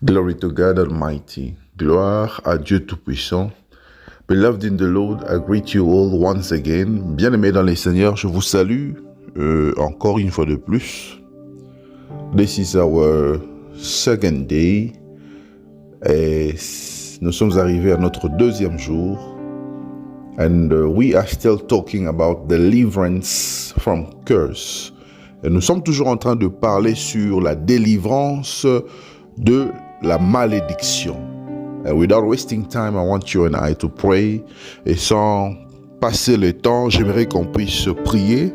Glory to God Almighty. Gloire à Dieu Tout-Puissant. Beloved in the Lord, I greet you all once again. Bien-aimés dans les Seigneurs, je vous salue encore une fois de plus. This is our second day. Et nous sommes arrivés à notre deuxième jour. And we are still talking about deliverance from curse. Et nous sommes toujours en train de parler sur la délivrance de la malédiction. And without wasting time, I want you and I to pray. Et sans passer le temps, j'aimerais qu'on puisse prier.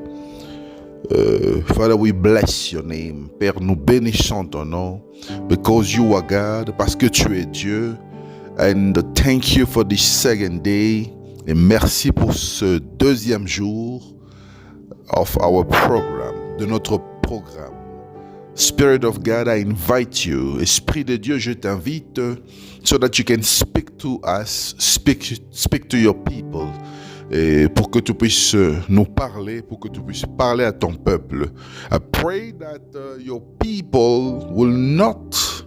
Father, we bless your name. Père, nous bénissons ton nom. Because you are God. Parce que tu es Dieu. And thank you for this second day. Et merci pour ce deuxième jour of our program, de notre programme. Spirit of God, I invite you. Esprit de Dieu, je t'invite so that you can speak to us, speak to your people. Et pour que tu puisses nous parler, pour que tu puisses parler à ton peuple. I pray that your people will not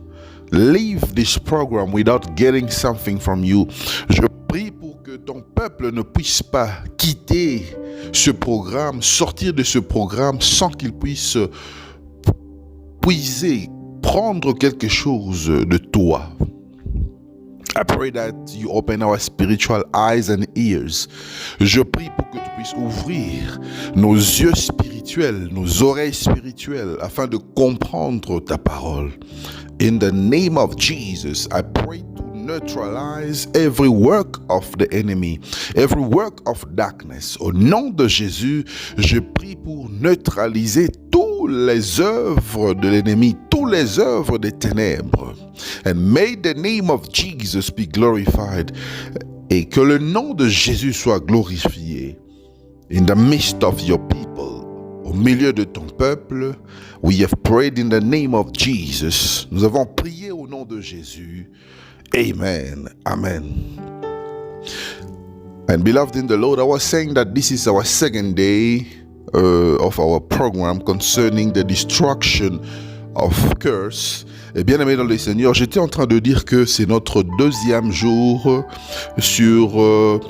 leave this program without getting something from you. Je prie pour que ton peuple ne puisse pas quitter ce programme, sortir de ce programme sans qu'il puisse puiser, prendre quelque chose de toi. I pray that you open our spiritual eyes and ears. Je prie pour que tu puisses ouvrir nos yeux spirituels, nos oreilles spirituelles, afin de comprendre ta parole. In the name of Jesus, I pray to neutralize every work of the enemy, every work of darkness. Au nom de Jésus, je prie pour neutraliser toutes les œuvres de l'ennemi, toutes les œuvres des ténèbres. And may the name of Jesus be glorified. Et que le nom de Jésus soit glorifié. In the midst of your people, au milieu de ton peuple, we have prayed in the name of Jesus. Nous avons prié au nom de Jésus. Amen. Amen. And beloved in the Lord, I was saying that this is our second day of our program concerning the destruction of curse. Et bien aimé dans le Seigneur, j'étais en train de dire que c'est notre deuxième jour sur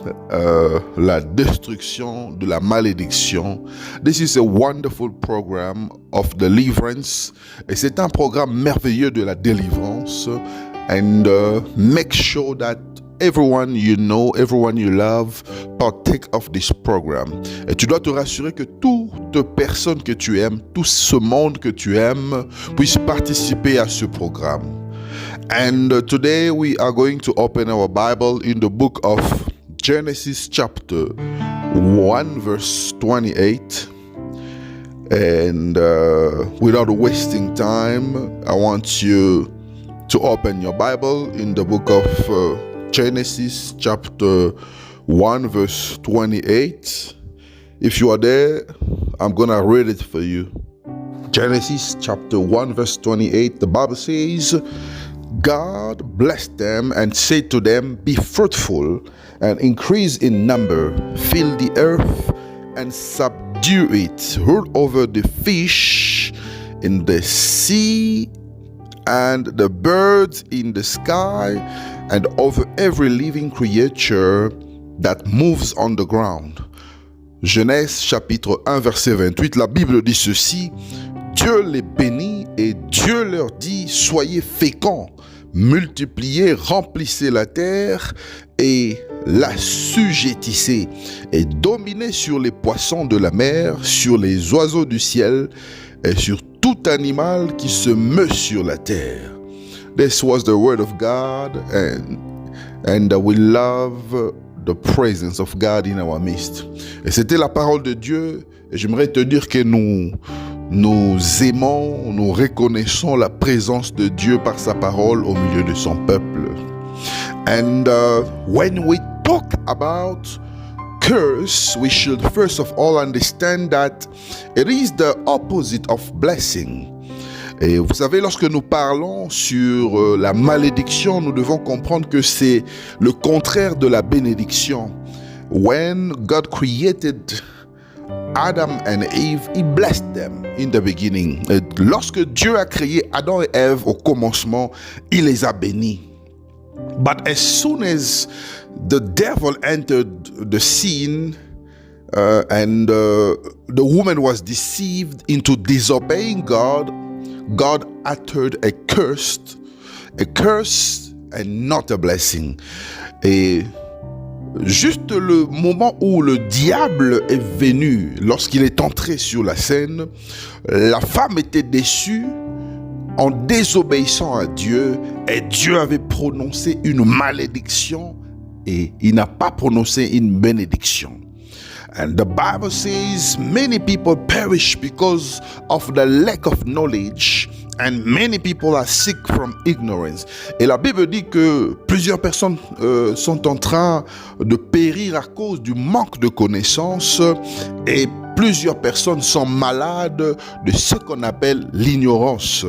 la destruction de la malédiction. This is a wonderful program of deliverance. Et c'est un programme merveilleux de la délivrance. And make sure that everyone you know, everyone you love, partake of this program. Et tu dois te rassurer que toute personne que tu aimes, tout ce monde que tu aimes, puisse participer à ce programme. And today we are going to open our Bible in the book of Genesis chapter 1 verse 28. And without wasting time, I want you to open your Bible in the book of Genesis chapter 1 verse 28. If you are there, I'm going to read it for you. Genesis chapter 1 verse 28, the Bible says, God blessed them and said to them, be fruitful and increase in number, fill the earth and subdue it, rule over the fish in the sea and the birds in the sky, and over every living creature that moves on the ground. Genèse chapitre 1 verset 28, la Bible dit ceci, Dieu les bénit et Dieu leur dit, soyez féconds, multipliez, remplissez la terre et l'assujettissez et dominez sur les poissons de la mer, sur les oiseaux du ciel et sur tout animal qui se meut sur la terre. This was the word of God, and we love the presence of God in our midst. Et c'était la parole de Dieu, et j'aimerais te dire que nous aimons, nous reconnaissons la présence de Dieu par sa parole au milieu de son peuple. And when we talk about curse, we should first of all understand that it is the opposite of blessing. Et vous savez, lorsque nous parlons sur la malédiction, nous devons comprendre que c'est le contraire de la bénédiction. When God created Adam and Eve, he blessed them in the beginning. Lorsque Dieu a créé Adam et Ève au commencement, il les a bénis. But as soon as the devil entered the scene, and the woman was deceived into disobeying God, God uttered a curse and not a blessing. Et juste le moment où le diable est venu, lorsqu'il est entré sur la scène, la femme était déçue en désobéissant à Dieu, et Dieu avait prononcé une malédiction et il n'a pas prononcé une bénédiction. And the Bible says many people perish because of the lack of knowledge, and many people are sick from ignorance. Et la Bible dit que plusieurs personnes sont en train de périr à cause du manque de connaissances, et plusieurs personnes sont malades de ce qu'on appelle l'ignorance.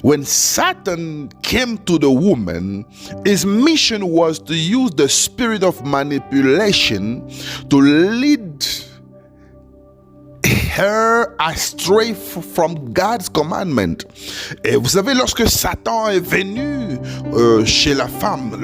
When Satan came to the woman, his mission was to use the spirit of manipulation to lead her astray from God's commandment. Et vous savez, lorsque Satan est venu chez la femme,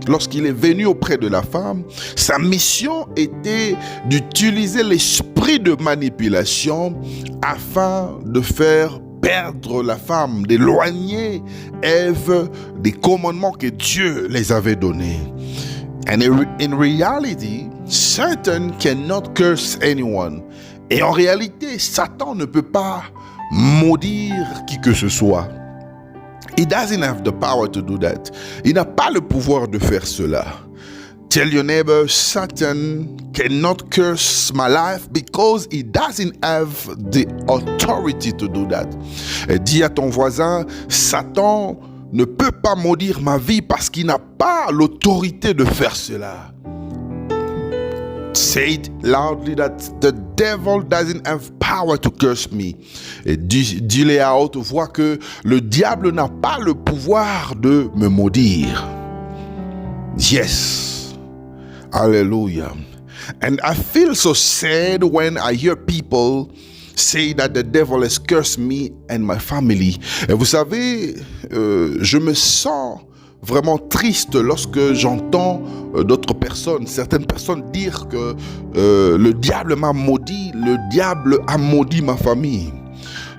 lorsqu'il est venu auprès de la femme, sa mission était d'utiliser l'esprit de manipulation afin de faire perdre la femme, d'éloigner Ève des commandements que Dieu les avait donnés. And in reality, Satan cannot curse anyone. Et en réalité, Satan ne peut pas maudire qui que ce soit. He doesn't have the power to do that. Il n'a pas le pouvoir de faire cela. Tell your neighbor, Satan cannot curse my life because he doesn't have the authority to do that. Et dis à ton voisin, Satan ne peut pas maudire ma vie parce qu'il n'a pas l'autorité de faire cela. Say it loudly that the devil doesn't have power to curse me. Et dis-le à haute voix que le diable n'a pas le pouvoir de me maudire. Yes. Hallelujah. And I feel so sad when I hear people say that the devil has cursed me and my family. Et vous savez, je me sens vraiment triste lorsque j'entends certaines personnes dire que le diable m'a maudit, le diable a maudit ma famille.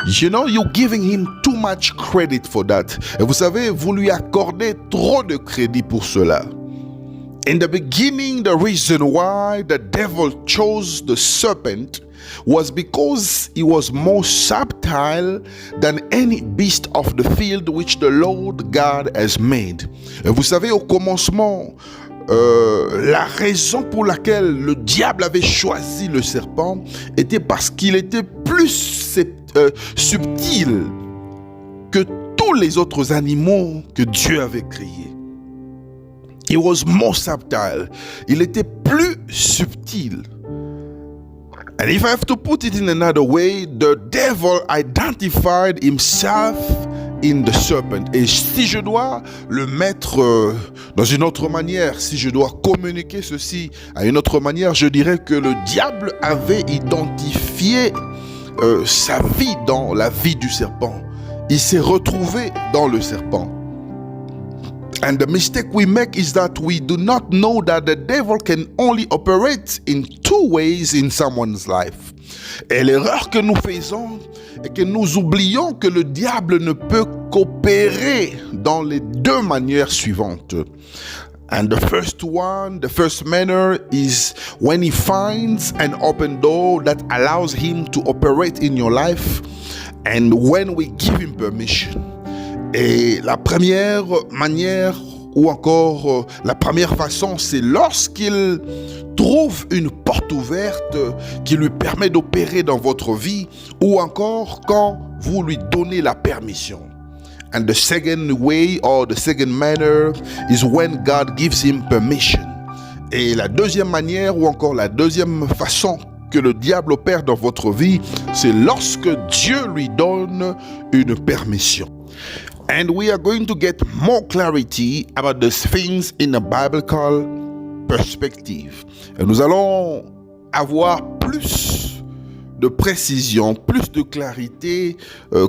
You know, you're giving him too much credit for that. Et vous savez, vous lui accordez trop de crédit pour cela. In the beginning, the reason why the devil chose the serpent was because he was more subtle than any beast of the field which the Lord God has made. Et vous savez, au commencement, la raison pour laquelle le diable avait choisi le serpent était parce qu'il était plus subtil que tous les autres animaux que Dieu avait créés. He was more subtle. Il était plus subtil. And if I have to put it in another way, the devil identified himself in the serpent. Et si je dois le mettre dans une autre manière, si je dois communiquer ceci à une autre manière, je dirais que le diable avait identifié sa vie dans la vie du serpent. Il s'est retrouvé dans le serpent. And the mistake we make is that we do not know that the devil can only operate in two ways in someone's life. Et l'erreur que nous faisons est que nous oublions que le diable ne peut qu'opérer dans les deux manières suivantes. And the first manner is when he finds an open door that allows him to operate in your life, and when we give him permission. Et la première manière, ou encore la première façon, c'est lorsqu'il trouve une porte ouverte qui lui permet d'opérer dans votre vie, ou encore quand vous lui donnez la permission. And the second way or the second manner is when God gives him permission. Et la deuxième manière, ou encore la deuxième façon que le diable opère dans votre vie, c'est lorsque Dieu lui donne une permission. And we are going to get more clarity about these things in a biblical perspective. Et nous allons avoir plus de précision, plus de clarité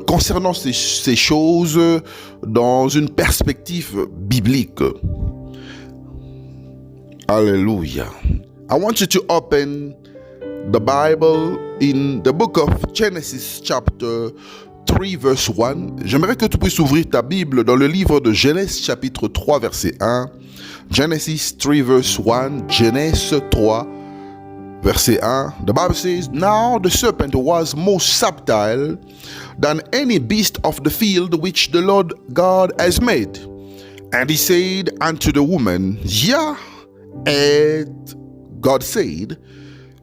concernant ces choses dans une perspective biblique. Hallelujah. I want you to open the Bible in the book of Genesis chapter 3 verse 1. J'aimerais que tu puisses ouvrir ta Bible dans le livre de Genèse chapitre 3 verset 1. Genesis 3 verse 1. Genèse 3 verset 1. The Bible says, "Now the serpent was more subtle than any beast of the field which the Lord God has made. And he said unto the woman, Yea, and God said,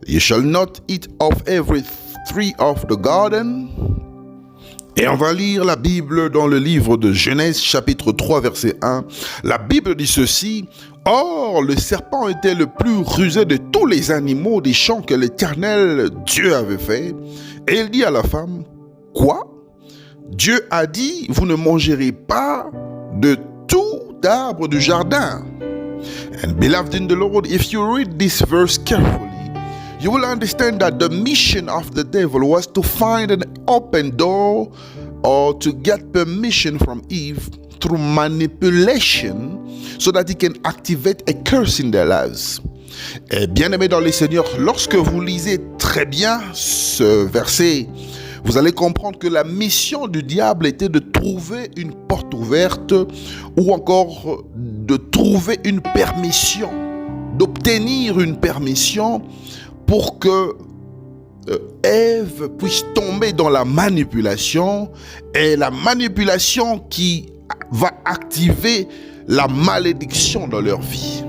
You shall not eat of every tree of the garden." Et on va lire la Bible dans le livre de Genèse chapitre 3 verset 1. La Bible dit ceci: Or, le serpent était le plus rusé de tous les animaux des champs que l'Éternel Dieu avait fait. Et il dit à la femme: Quoi? Dieu a dit, vous ne mangerez pas de tout arbre du jardin. And beloved in the Lord, if you read this verse carefully, you will understand that the mission of the devil was to find an open door or to get permission from Eve through manipulation so that he can activate a curse in their lives. Et bien aimé dans les Seigneurs, lorsque vous lisez très bien ce verset, vous allez comprendre que la mission du diable était de trouver une porte ouverte ou encore de trouver une permission, d'obtenir une permission pour que Ève puisse tomber dans la manipulation, et la manipulation qui va activer la malédiction dans leur vie.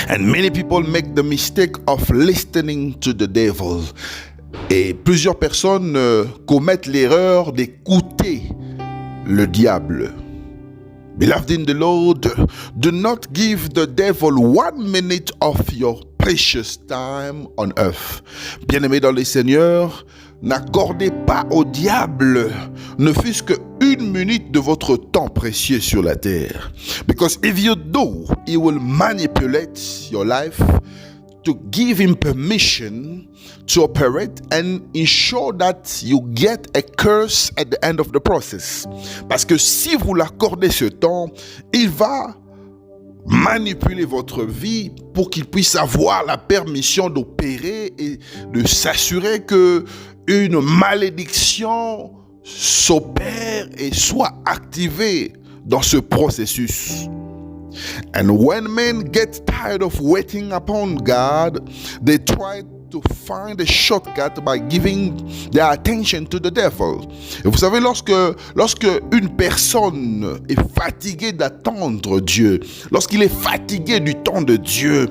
And many people make the mistake of listening to the devil. Et plusieurs personnes commettent l'erreur d'écouter le diable. Beloved in the Lord, do not give the devil 1 minute of your precious time on earth. Bien-aimés dans les Seigneurs, n'accordez pas au diable ne fût-ce que 1 minute de votre temps précieux sur la terre. Because if you do, he will manipulate your life to give him permission to operate and ensure that you get a curse at the end of the process. Parce que si vous l'accordez ce temps, il va manipuler votre vie pour qu'il puisse avoir la permission d'opérer et de s'assurer que une malédiction s'opère et soit activée dans ce processus. And when men get tired of waiting upon God, they try to find a shortcut by giving their attention to the devil. Et vous savez, lorsque une personne est fatiguée d'attendre Dieu, lorsqu'il est fatigué du temps de Dieu,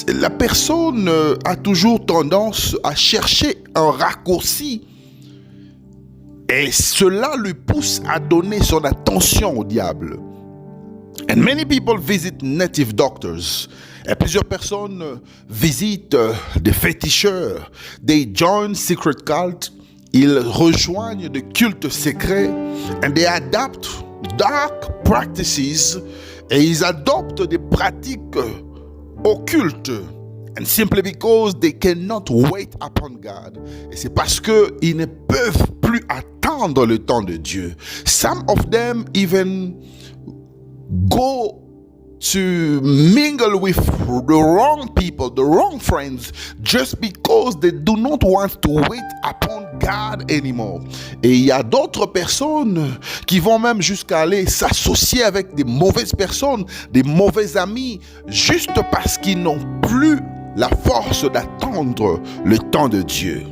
la personne a toujours tendance à chercher un raccourci. Et cela lui pousse à donner son attention au diable. And many people visit native doctors. Et plusieurs personnes visitent des féticheurs. They join secret cults. Ils rejoignent des cultes secrets. And they adopt dark practices. Et ils adoptent des pratiques occultes. And simply because they cannot wait upon God. Et c'est parce qu'ils ne peuvent plus attendre le temps de Dieu. Some of them even go to mingle with the wrong people, the wrong friends, just because they do not want to wait upon God anymore. Et il y a d'autres personnes qui vont même jusqu'à aller s'associer avec des mauvaises personnes, des mauvais amis, juste parce qu'ils n'ont plus la force d'attendre le temps de Dieu.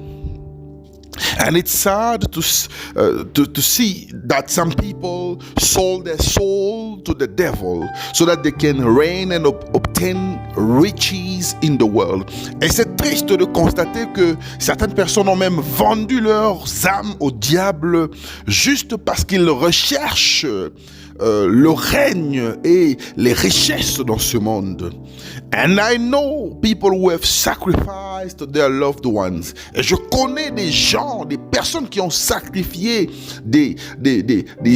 And it's sad to see that some people sold their soul to the devil so that they can reign and obtain riches in the world. Et c'est triste de constater que certaines personnes ont même vendu leurs âmes au diable juste parce qu'ils recherchent le règne et les richesses dans ce monde. And I know people who have sacrificed their loved ones. Et je connais des gens, des personnes qui ont sacrifié des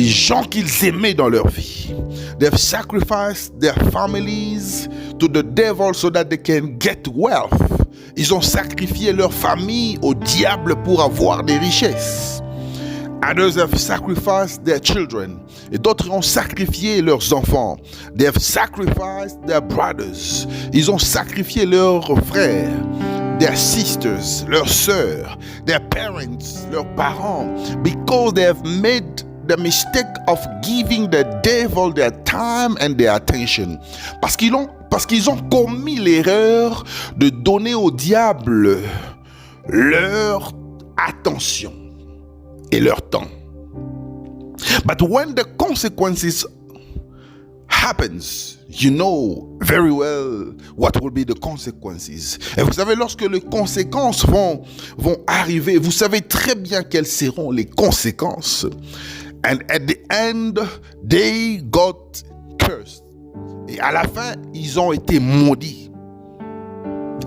gens qu'ils aimaient dans leur vie. They have sacrificed their families to the devil so that they can get wealth. Ils ont sacrifié leur famille au diable pour avoir des richesses. Others have sacrificed their children. Et d'autres ont sacrifié leurs enfants. They have sacrificed their brothers. Ils ont sacrifié leurs frères, their sisters, leurs sœurs, their parents, leurs parents, because they have made the mistake of giving the devil their time and their attention. Parce qu'ils ont commis l'erreur de donner au diable leur attention et leur temps. But when the consequences happens, you know very well what will be the consequences. Et vous savez, lorsque les conséquences vont arriver, vous savez très bien quelles seront les conséquences. And at the end, they got cursed. Et à la fin, ils ont été maudits.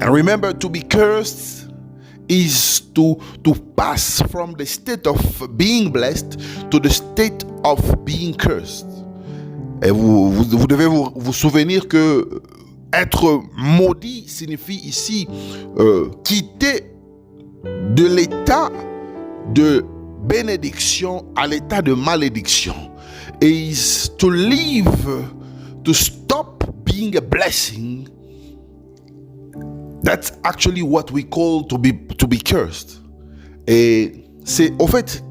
And remember, to be cursed is to pass from the state of being blessed to the state of being cursed. Et vous devez vous souvenir que être maudit signifie ici quitter de l'état de bénédiction à l'état de malédiction. Is to leave, to stop being a blessing. That's actually what we call to be cursed. Et c'est au fait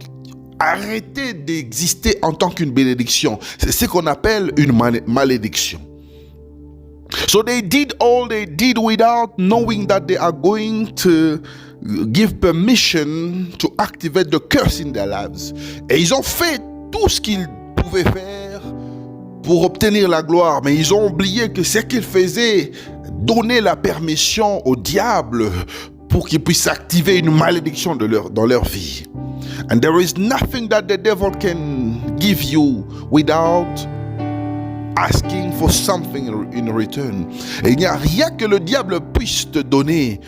arrêter d'exister en tant qu'une bénédiction. C'est ce qu'on appelle une malédiction. So they did all they did without knowing that they are going to give permission to activate the curse in their lives. Et ils ont fait tout ce qu'ils pouvaient faire pour obtenir la gloire, mais ils ont oublié que ce qu'ils faisaient donnait la permission au diable pour qu'il puisse activer une malédiction dans leur vie. And there is nothing that the devil can give you without asking for something in return. Et il n'y a rien que le diable puisse te donner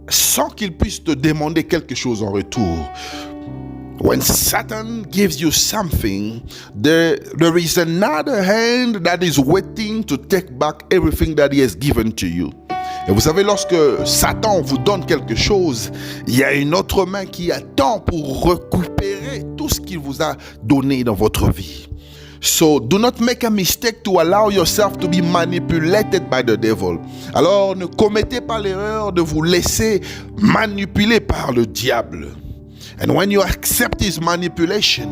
sans qu'il puisse te demander quelque chose en retour. When Satan gives you something, there is another hand that is waiting to take back everything that he has given to you. Et vous savez, lorsque Satan vous donne quelque chose, il y a une autre main qui attend pour récupérer tout ce qu'il vous a donné dans votre vie. So do not make a mistake to allow yourself to be manipulated by the devil. Alors ne commettez pas l'erreur de vous laisser manipuler par le diable. And when you accept his manipulation,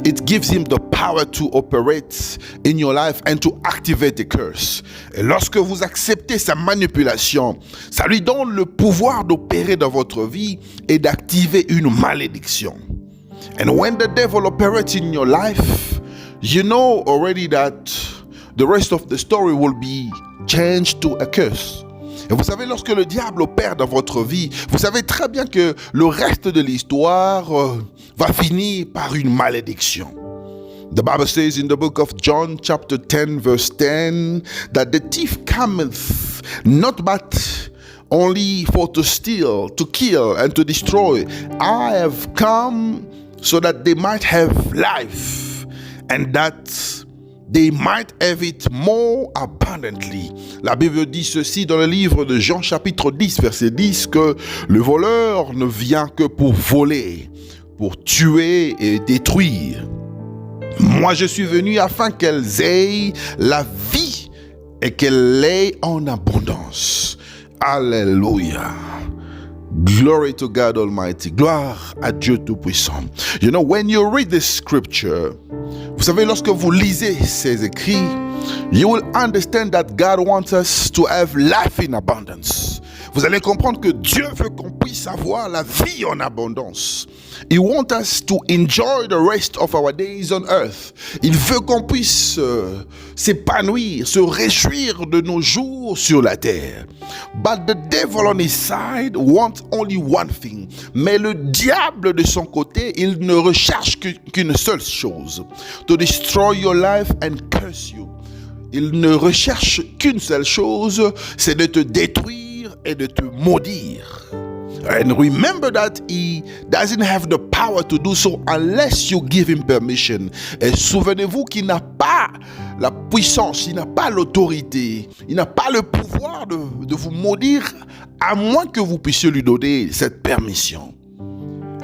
it gives him the power to operate in your life and to activate the curse. Et lorsque vous acceptez sa manipulation, ça lui donne le pouvoir d'opérer dans votre vie et d'activer une malédiction. And when the devil operates in your life, you know already that the rest of the story will be changed to a curse. Et vous savez, lorsque le diable opère dans votre vie, vous savez très bien que le reste de l'histoire va finir par une malédiction. The Bible says in the book of John chapter 10 verse 10 that the thief cometh not but only for to steal, to kill and to destroy. I have come so that they might have life and that they might have it more abundantly. La Bible dit ceci dans le livre de Jean chapitre 10 verset 10 que le voleur ne vient que pour voler, pour tuer et détruire. Moi je suis venu afin qu'elles aient la vie et qu'elles l'aient en abondance. Alléluia. Glory to God Almighty. Gloire à Dieu Tout-Puissant. You know, when you read this scripture, vous savez, lorsque vous lisez ces écrits, you will understand that God wants us to have life in abundance. Vous allez comprendre que Dieu veut qu'on puisse avoir la vie en abondance. He wants us to enjoy the rest of our days on earth. Il veut qu'on puisse s'épanouir, se réjouir de nos jours sur la terre. But the devil on his side wants only one thing. Mais le diable de son côté, il ne recherche qu'une seule chose. To destroy your life and curse you. Il ne recherche qu'une seule chose, c'est de te détruire et de te maudire. And remember that he doesn't have the power to do so unless you give him permission. Et souvenez-vous qu'il n'a pas la puissance, il n'a pas l'autorité, il n'a pas le pouvoir de vous maudire à moins que vous puissiez lui donner cette permission.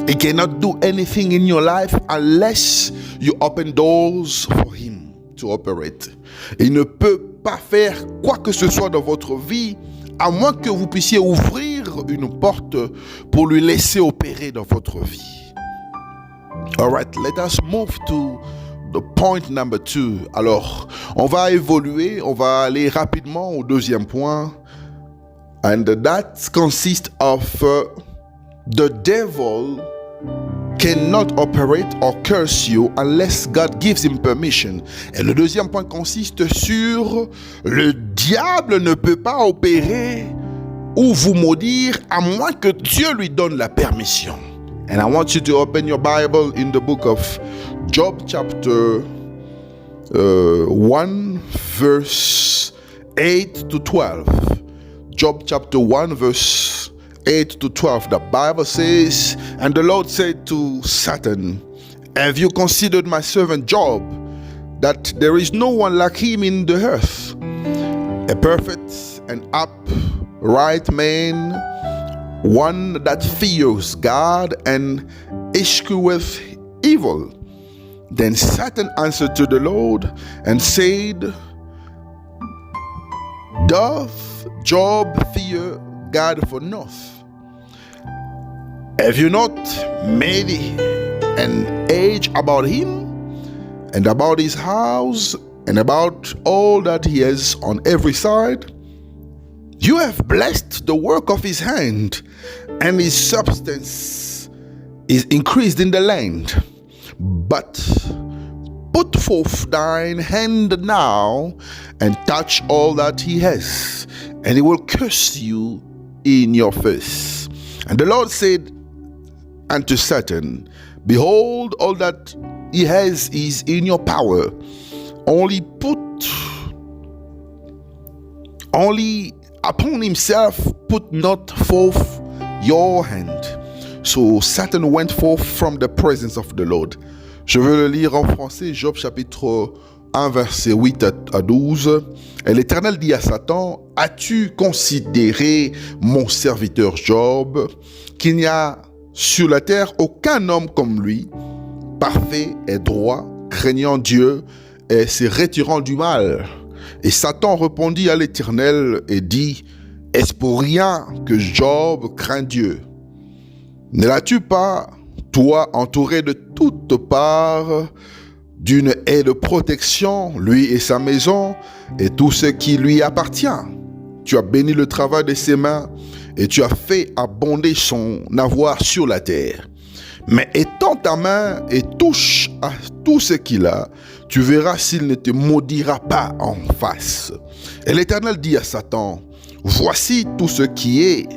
He cannot do anything in your life unless you open doors for him to operate. Il ne peut pas faire quoi que ce soit dans votre vie à moins que vous puissiez ouvrir une porte pour lui laisser opérer dans votre vie. All right, let us move to the point number 2. Alors, on va évoluer, on va aller rapidement au deuxième point. And that consists of the devil cannot operate or curse you unless God gives him permission. Et le deuxième point consiste sur le diable ne peut pas opérer ou vous maudire à moins que Dieu lui donne la permission. And I want you to open your Bible in the book of Job chapter 1 verse 8 to 12. Job chapter 1 verse 8 to 12, the Bible says, and the Lord said to Satan, have you considered my servant Job, that there is no one like him in the earth, a perfect and upright man, one that fears God and escheweth evil? Then Satan answered to the Lord and said, doth Job fear God for naught? Have you not made an age about him and about his house and about all that he has on every side? You have blessed the work of his hand, and his substance is increased in the land. But put forth thine hand now and touch all that he has, and he will curse you in your face. And the Lord said unto Satan, behold, all that he has is in your power. Only upon himself put not forth your hand. So Satan went forth from the presence of the Lord. Je veux le lire en français, Job chapitre 1 verset 8 à 12. Et l'Éternel dit à Satan, as-tu considéré mon serviteur Job, qu'il n'y a sur la terre aucun homme comme lui, parfait et droit, craignant Dieu et se retirant du mal? Et Satan répondit à l'Éternel et dit, est-ce pour rien que Job craint Dieu? Ne l'as-tu pas, toi, entouré de toutes parts d'une haie de protection, lui et sa maison, et tout ce qui lui appartient? Tu as béni le travail de ses mains, et tu as fait abonder son avoir sur la terre. Mais étends ta main et touche à tout ce qu'il a, tu verras s'il ne te maudira pas en face. Et l'Éternel dit à Satan, voici tout ce qui est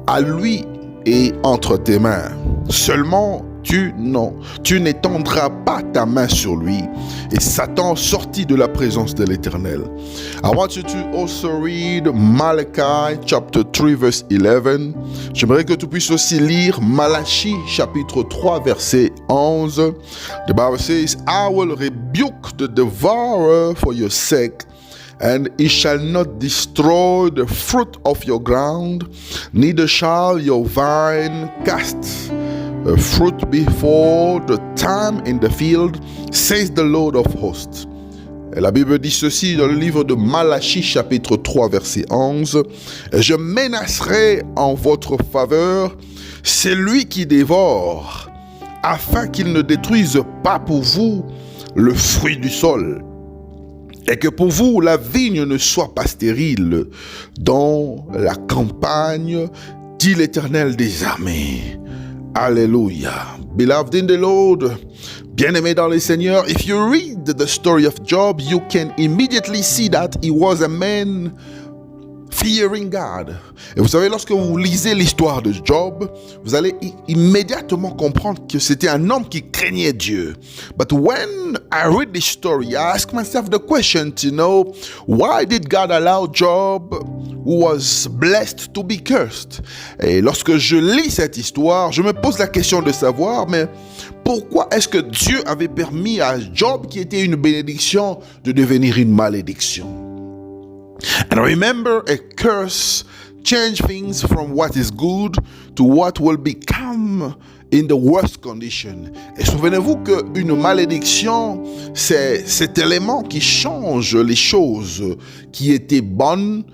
à lui et entre tes mains. Seulement, tu n'étendras pas ta main sur lui. Et Satan sortit de la présence de l'Éternel. I want you to also read Malachi chapter 3 verse 11. J'aimerais que tu puisses aussi lire Malachie chapitre 3 verset 11. The Bible says, I will rebuke the devourer for your sake, and he shall not destroy the fruit of your ground, neither shall your vine cast fruit before the time in the field, says the Lord of hosts. Et la Bible dit ceci dans le livre de Malachie chapitre 3 verset 11. Je menacerai en votre faveur celui qui dévore, afin qu'il ne détruise pas pour vous le fruit du sol, et que pour vous la vigne ne soit pas stérile dans la campagne, dit l'Éternel des armées. Alléluia. Beloved in the Lord, bien-aimé dans le Seigneur, if you read the story of Job, you can immediately see that he was a man fearing God. Et vous savez, lorsque vous lisez l'histoire de Job, vous allez immédiatement comprendre que c'était un homme qui craignait Dieu. But when I read this story, I ask myself the question to know, why did God allow Job who was blessed to be cursed. Et lorsque je lis cette histoire, je me pose la question de savoir, mais pourquoi est-ce que Dieu avait permis à Job, qui était une bénédiction, de devenir une malédiction? And remember, a curse changes things from what is good to what will become in the worst condition. Et souvenez-vous qu'une malédiction, c'est cet élément qui change les choses qui étaient bonnes,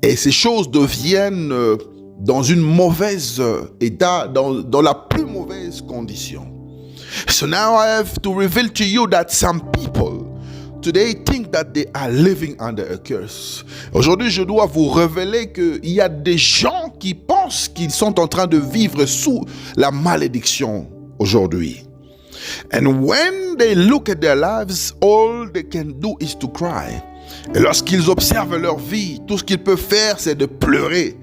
et ces choses deviennent dans une mauvaise état, dans la plus mauvaise condition. So now I have to reveal to you that some people today think that they are living under a curse. Aujourd'hui, je dois vous révéler qu'il y a des gens qui pensent qu'ils sont en train de vivre sous la malédiction aujourd'hui. And when they look at their lives, all they can do is to cry. Et lorsqu'ils observent leur vie, tout ce qu'ils peuvent faire, c'est de pleurer.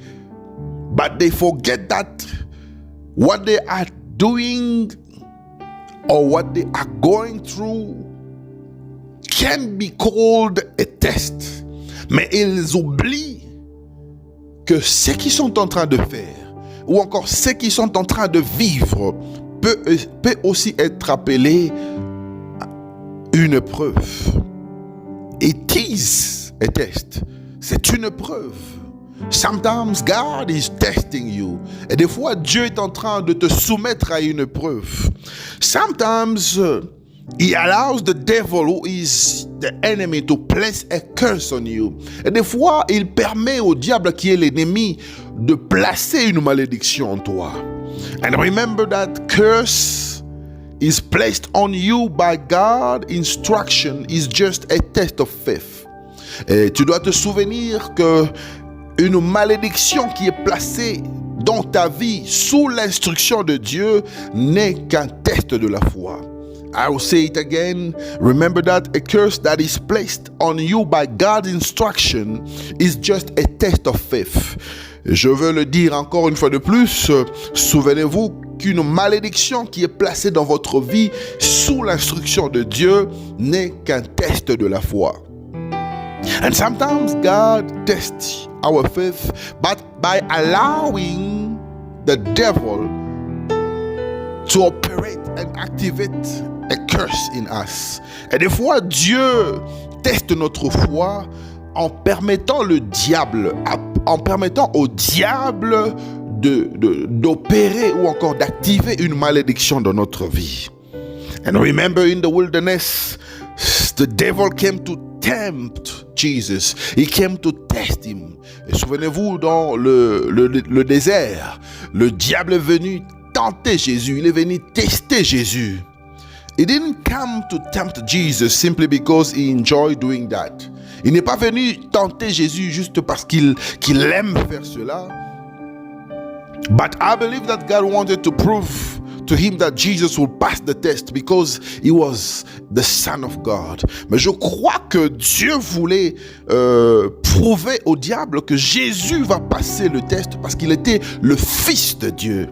But they forget that what they are doing or what they are going through can be called a test. Mais ils oublient que ce qu'ils sont en train de faire, ou encore ce qu'ils sont en train de vivre, peut aussi être appelé une épreuve. It is a test. C'est une preuve. Sometimes God is testing you. Et des fois, Dieu est en train de te soumettre à une preuve. Sometimes He allows the devil, who is the enemy, to place a curse on you. Et des fois, il permet au diable, qui est l'ennemi, de placer une malédiction en toi. And remember that curse is placed on you by God. Instruction is just a test of faith. Et tu dois te souvenir que une malédiction qui est placée dans ta vie sous l'instruction de Dieu n'est qu'un test de la foi. I will say it again. Remember that a curse that is placed on you by God's instruction is just a test of faith. Je veux le dire encore une fois de plus. Souvenez-vous qu'une malédiction qui est placée dans votre vie sous l'instruction de Dieu n'est qu'un test de la foi. And sometimes God tests our faith, but by allowing the devil to operate and activate a curse in us. Et des fois, Dieu teste notre foi en permettant au diable d'opérer ou encore d'activer une malédiction dans notre vie. And remember, in the wilderness, the devil came to tempt Jesus. He came to test him. Et souvenez-vous, dans le désert, le diable est venu tenter Jésus. Il est venu tester Jésus. He didn't come to tempt Jesus simply because he enjoyed doing that. Il n'est pas venu tenter Jésus juste parce qu'il aime faire cela. But I believe that God wanted to prove to him that Jesus will pass the test because he was the Son of God. Mais je crois que Dieu voulait prouver au diable que Jésus va passer le test parce qu'il était le Fils de Dieu.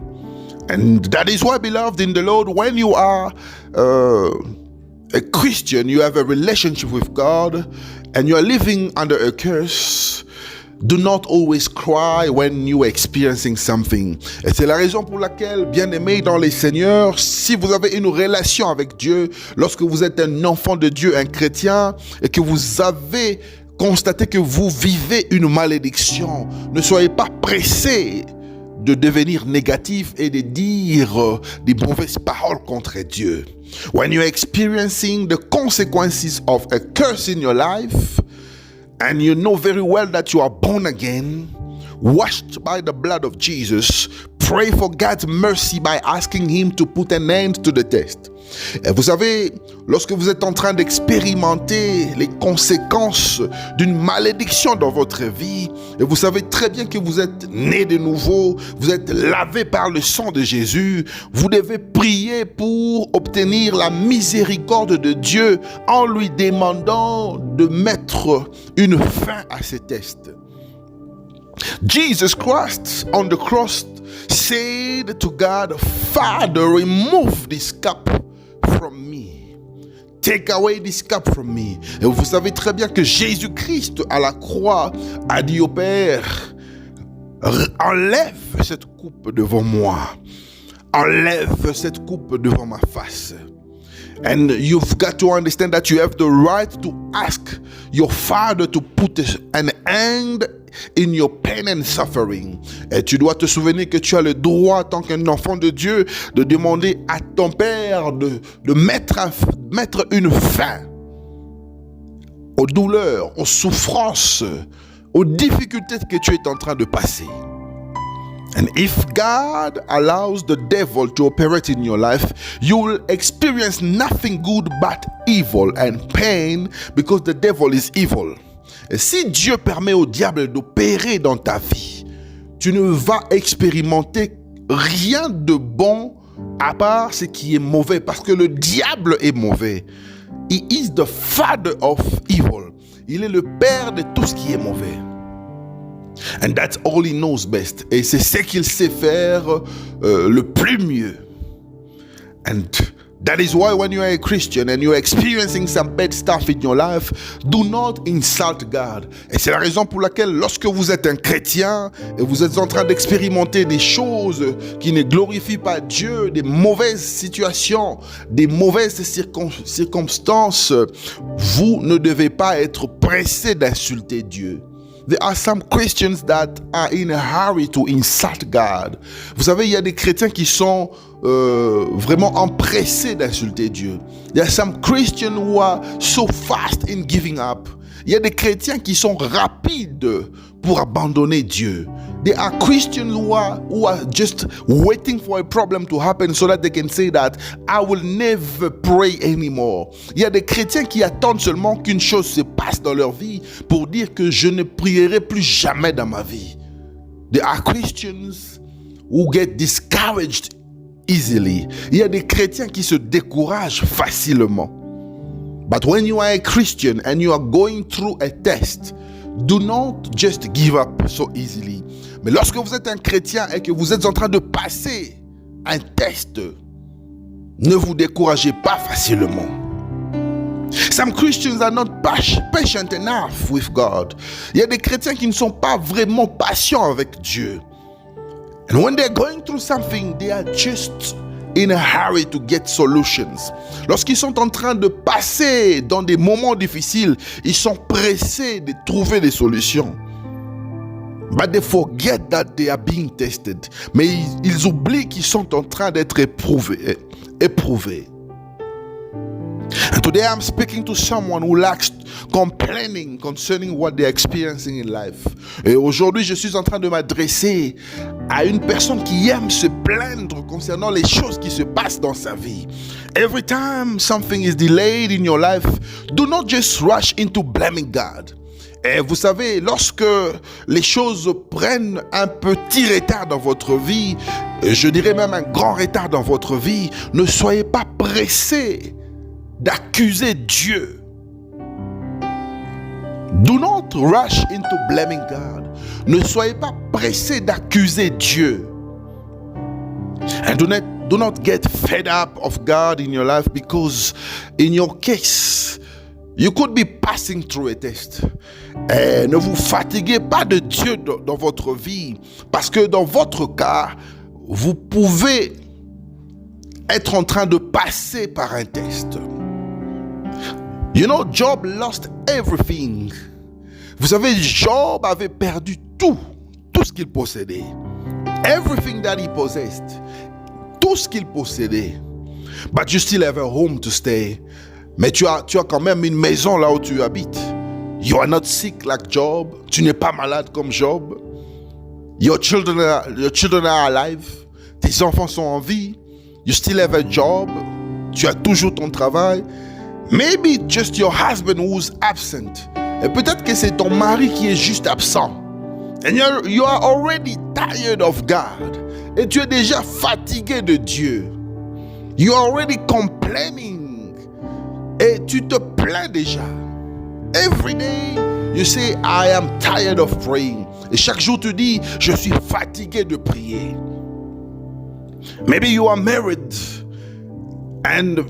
And that is why, beloved in the Lord, when you are a Christian, you have a relationship with God, and you are living under a curse, do not always cry when you are experiencing something. Et c'est la raison pour laquelle, bien-aimés dans les Seigneurs, si vous avez une relation avec Dieu, lorsque vous êtes un enfant de Dieu, un chrétien, et que vous avez constaté que vous vivez une malédiction, ne soyez pas pressés de devenir négatif et de dire des mauvaises paroles contre Dieu. When you're experiencing the consequences of a curse in your life, and you know very well that you are born again, washed by the blood of Jesus, pray for God's mercy by asking Him to put an end to the test. Et vous savez, lorsque vous êtes en train d'expérimenter les conséquences d'une malédiction dans votre vie, et vous savez très bien que vous êtes né de nouveau, vous êtes lavé par le sang de Jésus, vous devez prier pour obtenir la miséricorde de Dieu en lui demandant de mettre une fin à ces tests. Jesus Christ on the cross said to God, Father, remove this cup from me. take away this cup from me. Et vous savez très bien que Jésus-Christ à la croix a dit au Père, enlève cette coupe devant moi. Enlève cette coupe devant ma face. And you've got to understand that you have the right to ask your Father to put an end in your pain and suffering. Et tu dois te souvenir que tu as le droit, en tant qu'un enfant de Dieu, de demander à ton Père de mettre une fin aux douleurs, aux souffrances, aux difficultés que tu es en train de passer. And if God allows the devil to operate in your life, you will experience nothing good but evil and pain because the devil is evil. Et si Dieu permet au diable d'opérer dans ta vie, tu ne vas expérimenter rien de bon à part ce qui est mauvais, parce que le diable est mauvais. He is the father of evil. Il est le père de tout ce qui est mauvais. And that's all he knows best. Et c'est ce qu'il sait faire le plus mieux. And that is why when you are a Christian and you are experiencing some bad stuff in your life, do not insult God. Et c'est la raison pour laquelle lorsque vous êtes un chrétien et vous êtes en train d'expérimenter des choses qui ne glorifient pas Dieu, des mauvaises situations, des mauvaises circonstances, vous ne devez pas être pressé d'insulter Dieu. There are some Christians that are in a hurry to insult God. Vous savez, il y a des chrétiens qui sont vraiment empressés d'insulter Dieu. There are some Christians who are so fast in giving up. Il y a des chrétiens qui sont rapides pour abandonner Dieu. There are Christians who are just waiting for a problem to happen so that they can say that I will never pray anymore. Il y a des chrétiens qui attendent seulement qu'une chose se passe dans leur vie pour dire que je ne prierai plus jamais dans ma vie. There are Christians who get discouraged easily. Il y a des chrétiens qui se découragent facilement. But when you are a Christian and you are going through a test, do not just give up so easily. Mais lorsque vous êtes un chrétien et que vous êtes en train de passer un test, ne vous découragez pas facilement. Some Christians are not patient enough with God. Il y a des chrétiens qui ne sont pas vraiment patients avec Dieu. And when they're going through something, they are just in a hurry to get solutions. Lorsqu'ils sont en train de passer dans des moments difficiles, ils sont pressés de trouver des solutions. But they forget that they are being tested. Mais ils oublient qu'ils sont en train d'être éprouvés. And today I'm speaking to someone who lacks complaining concerning what they're experiencing in life. Et aujourd'hui, je suis en train de m'adresser à une personne qui aime se plaindre concernant les choses qui se passent dans sa vie. Every time something is delayed in your life, do not just rush into blaming God. Et vous savez, lorsque les choses prennent un petit retard dans votre vie, je dirais même un grand retard dans votre vie, ne soyez pas pressés d'accuser Dieu. Do not rush into blaming God. Ne soyez pas pressés d'accuser Dieu. And do not get fed up of God in your life, because in your case, you could be passing through a test. Et ne vous fatiguez pas de Dieu dans votre vie, parce que dans votre cas, vous pouvez être en train de passer par un test. You know, Job lost everything. Vous savez, Job avait perdu tout ce qu'il possédait. Everything that he possessed. Tout ce qu'il possédait. But you still have a home to stay. Mais tu as quand même une maison là où tu habites. You are not sick like Job. Tu n'es pas malade comme Job. Your children are alive. Tes enfants sont en vie. You still have a job. Tu as toujours ton travail. Maybe just your husband who's absent. Et peut-être que c'est ton mari qui est juste absent. And you are already tired of God. Et tu es déjà fatigué de Dieu. You are already complaining. Et tu te plains déjà. Every day, you say, I am tired of praying. Et chaque jour, tu dis, je suis fatigué de prier. Maybe you are married and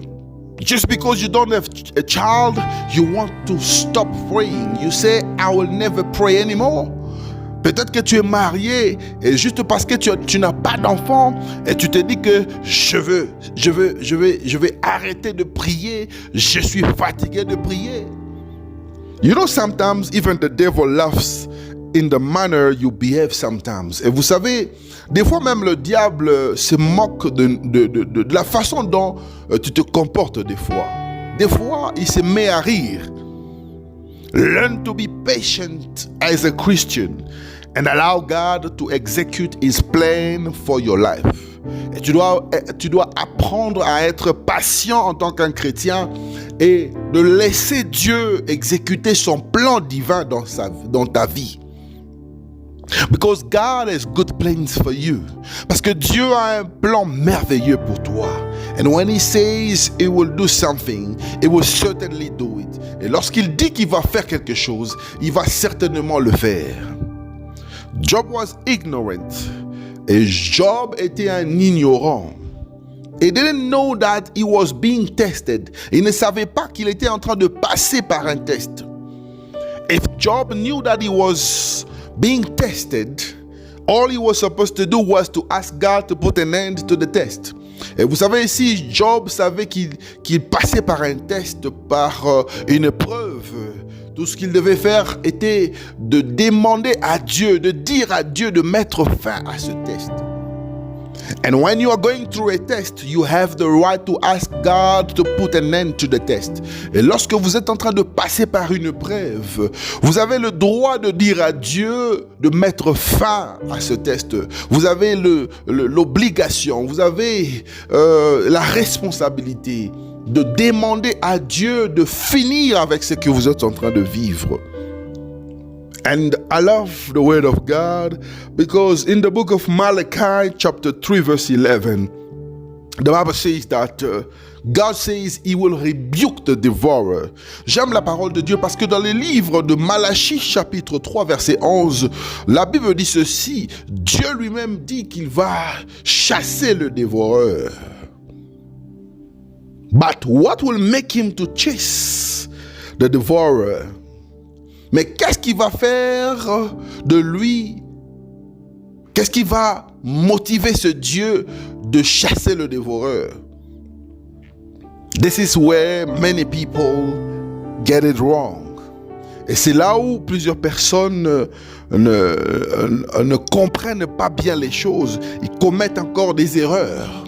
Just because you don't have a child, you want to stop praying. You say, I will never pray anymore. Peut-être que tu es marié et juste parce que tu n'as pas d'enfant et tu te dis que je vais arrêter de prier. Je suis fatigué de prier. You know, sometimes even the devil laughs in the manner you behave sometimes. Et vous savez, des fois même le diable se moque de la façon dont tu te comportes des fois. Des fois, il se met à rire. Learn to be patient as a Christian and allow God to execute His plan for your life. Et tu dois apprendre à être patient en tant qu'un chrétien et de laisser Dieu exécuter son plan divin dans ta vie. Because God has good plans for you. Parce que Dieu a un plan merveilleux pour toi. And when He says He will do something, He will certainly do it. Et lorsqu'il dit qu'il va faire quelque chose, il va certainement le faire. Job was ignorant. Et Job était un ignorant. He didn't know that he was being tested. Il ne savait pas qu'il était en train de passer par un test. If Job knew that he was being tested, all he was supposed to do was to ask God to put an end to the test. Et vous savez, si Job savait qu'il passait par un test, par une épreuve, tout ce qu'il devait faire était de demander à Dieu, de dire à Dieu de mettre fin à ce test. And when you are going through a test, you have the right to ask God to put an end to the test. Et lorsque vous êtes en train de passer par une épreuve, vous avez le droit de dire à Dieu de mettre fin à ce test. Vous avez l'obligation, vous avez la responsabilité de demander à Dieu de finir avec ce que vous êtes en train de vivre. And I love the word of God because in the book of Malachi chapter 3 verse 11, the Bible says that God says He will rebuke the devourer. J'aime la parole de Dieu parce que dans le livre de Malachie chapitre 3 verset 11, la Bible dit ceci, Dieu lui-même dit qu'il va chasser le dévoreur. But what will make him to chase the devourer? Mais qu'est-ce qui va faire de lui? Qu'est-ce qui va motiver ce Dieu de chasser le dévoreur? This is where many people get it wrong. Et c'est là où plusieurs personnes ne comprennent pas bien les choses. Ils commettent encore des erreurs.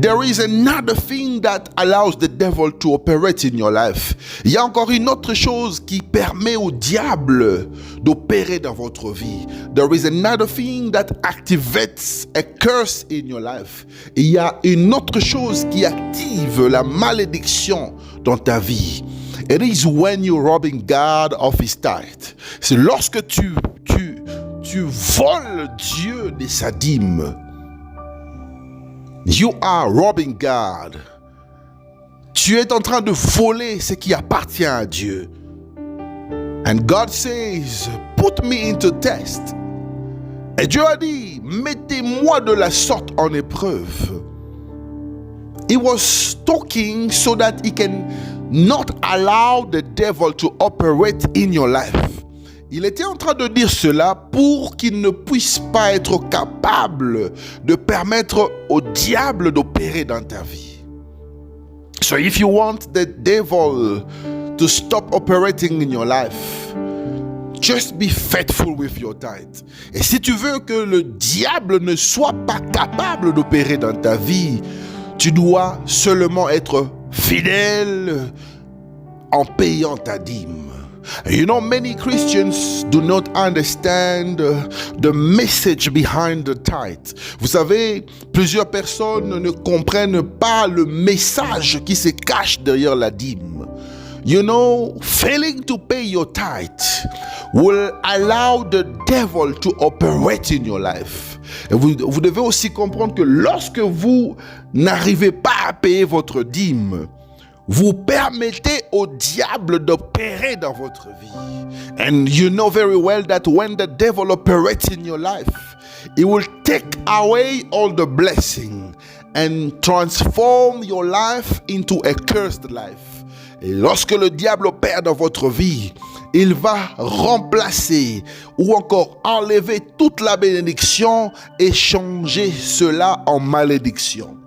There is another thing that allows the devil to operate in your life. Il y a encore une autre chose qui permet au diable d'opérer dans votre vie. There is another thing that activates a curse in your life. Il y a une autre chose qui active la malédiction dans ta vie. It is when you're robbing God of His tithe. C'est lorsque tu voles Dieu de sa dîme. You are robbing God. Tu es en train de voler ce qui appartient à Dieu. And God says, put me into test. Et Dieu a dit, mettez-moi de la sorte en épreuve. He was talking so that he can not allow the devil to operate in your life. Il était en train de dire cela pour qu'il ne puisse pas être capable de permettre au diable d'opérer dans ta vie. So if you want the devil to stop operating in your life, just be faithful with your tithe. Et si tu veux que le diable ne soit pas capable d'opérer dans ta vie, tu dois seulement être fidèle en payant ta dîme. You know, many Christians do not understand the message behind the tithe. Vous savez, plusieurs personnes ne comprennent pas le message qui se cache derrière la dîme. You know, failing to pay your tithe will allow the devil to operate in your life. Et vous devez aussi comprendre que lorsque vous n'arrivez pas à payer votre dîme, vous permettez au diable d'opérer dans votre vie. And you know very well that when the devil operates in your life, he will take away all the blessing and transform your life into a cursed life. Et lorsque le diable opère dans votre vie, il va remplacer ou encore enlever toute la bénédiction et changer cela en malédiction.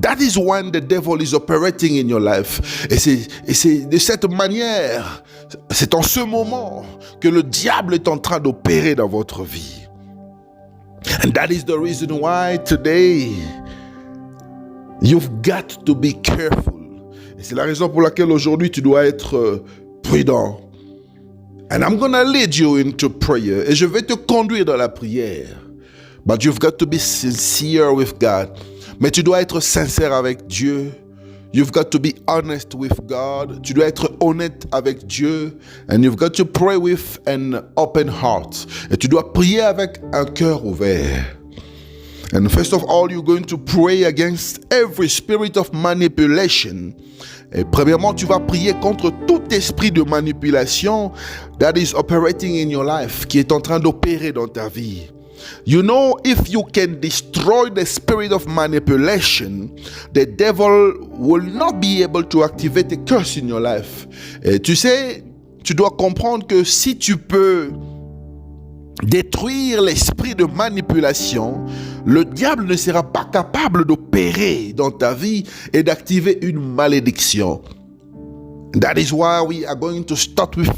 That is when the devil is operating in your life. Et c'est de cette manière, c'est en ce moment que le diable est en train d'opérer dans votre vie. And that is the reason why today you've got to be careful. Et c'est la raison pour laquelle aujourd'hui tu dois être prudent. And I'm gonna lead you into prayer. Et je vais te conduire dans la prière. But you've got to be sincere with God. Mais tu dois être sincère avec Dieu. You've got to be honest with God. Tu dois être honnête avec Dieu. And you've got to pray with an open heart. Et tu dois prier avec un cœur ouvert. And first of all, you're going to pray against every spirit of manipulation. Et premièrement, tu vas prier contre tout esprit de manipulation that is operating in your life, qui est en train d'opérer dans ta vie. You know, if you can destroy the spirit of manipulation, the devil will not be able to activate a curse in your life. Et tu sais, tu dois comprendre que si tu peux détruire l'esprit de manipulation, le diable ne sera pas capable d'opérer dans ta vie et d'activer une malédiction. That is why we are going to start with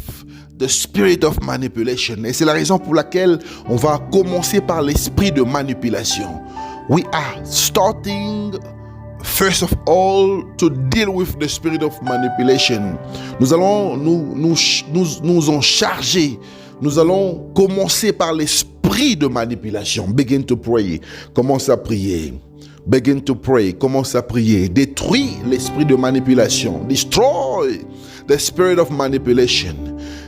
the spirit of manipulation. Et c'est la raison pour laquelle on va commencer par l'esprit de manipulation. We are starting first of all to deal with the spirit of manipulation. Nous allons nous en charger. Nous allons commencer par l'esprit de manipulation. Begin to pray. Commence à prier. Begin to pray. Commence à prier. Détruis l'esprit de manipulation. Destroy the spirit of manipulation.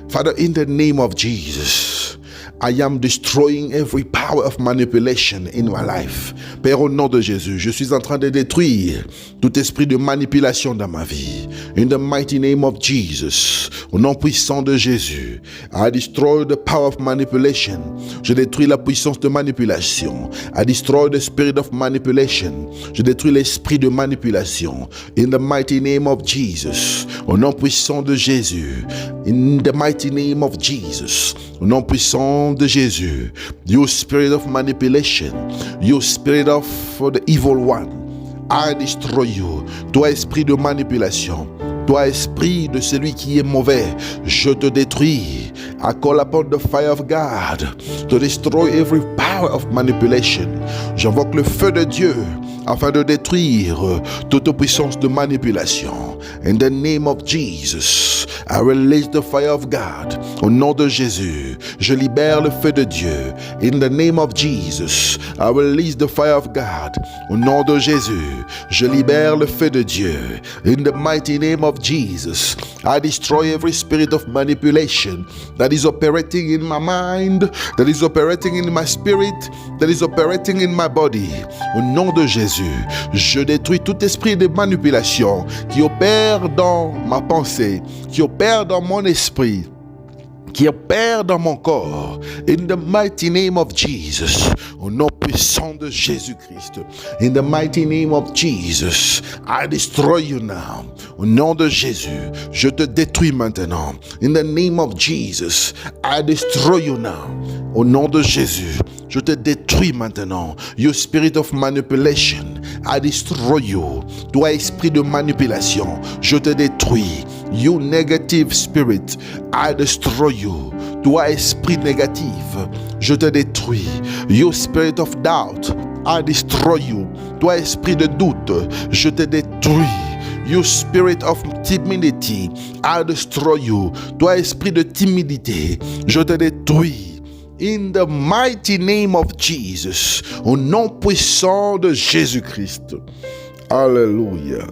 Father, in the name of Jesus, I am destroying every power of manipulation in my life. Père, au nom de Jésus, je suis en train de détruire tout esprit de manipulation dans ma vie. In the mighty name of Jesus, au nom puissant de Jésus, I destroy the power of manipulation. Je détruis la puissance de manipulation. I destroy the spirit of manipulation. Je détruis l'esprit de manipulation. In the mighty name of Jesus, au nom puissant de Jésus. In the mighty name of Jesus, au nom puissant de Jésus, you spirit of manipulation, you spirit of the evil one, I destroy you. Toi esprit de manipulation, toi esprit de celui qui est mauvais, je te détruis. I call upon the fire of God to destroy every power of manipulation. J'invoque le feu de Dieu afin de détruire toute puissance de manipulation. In the name of Jesus, I release the fire of God. Au nom de Jésus, je libère le feu de Dieu. In the name of Jesus, I release the fire of God. Au nom de Jésus, je libère le feu de Dieu. In the mighty name of Jesus, I destroy every spirit of manipulation that is operating in my mind, that is operating in my spirit, that is operating in my body. Au nom de Jésus, je détruis tout esprit de manipulation qui opère dans ma pensée, qui opère dans mon esprit, qui opère dans mon corps. In the mighty name of Jesus, au nom puissant de Jésus-Christ. In the mighty name of Jesus, I destroy you now. Au nom de Jésus, je te détruis maintenant. In the name of Jesus, I destroy you now. Au nom de Jésus, je te détruis maintenant. You spirit of manipulation, I destroy you. Toi esprit de manipulation, je te détruis. You negative spirit, I destroy you. Toi esprit négatif, je te détruis. You spirit of doubt, I destroy you. Toi esprit de doute, je te détruis. You spirit of timidity, I destroy you. Toi esprit de timidité, je te détruis. In the mighty name of Jesus, au nom puissant de Jésus-Christ. Hallelujah.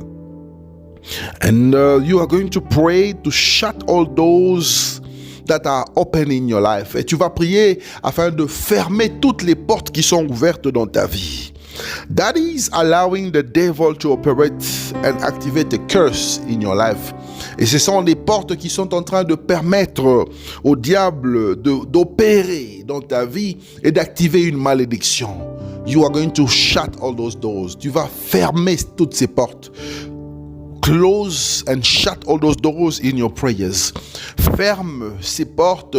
And you are going to pray to shut all those that are open in your life. Et tu vas prier afin de fermer toutes les portes qui sont ouvertes dans ta vie. That is allowing the devil to operate and activate a curse in your life. Et ce sont les portes qui sont en train de permettre au diable d'opérer dans ta vie et d'activer une malédiction. you are going to shut all those doors. Tu vas fermer toutes ces portes. Close and shut all those doors in your prayers. Ferme ces portes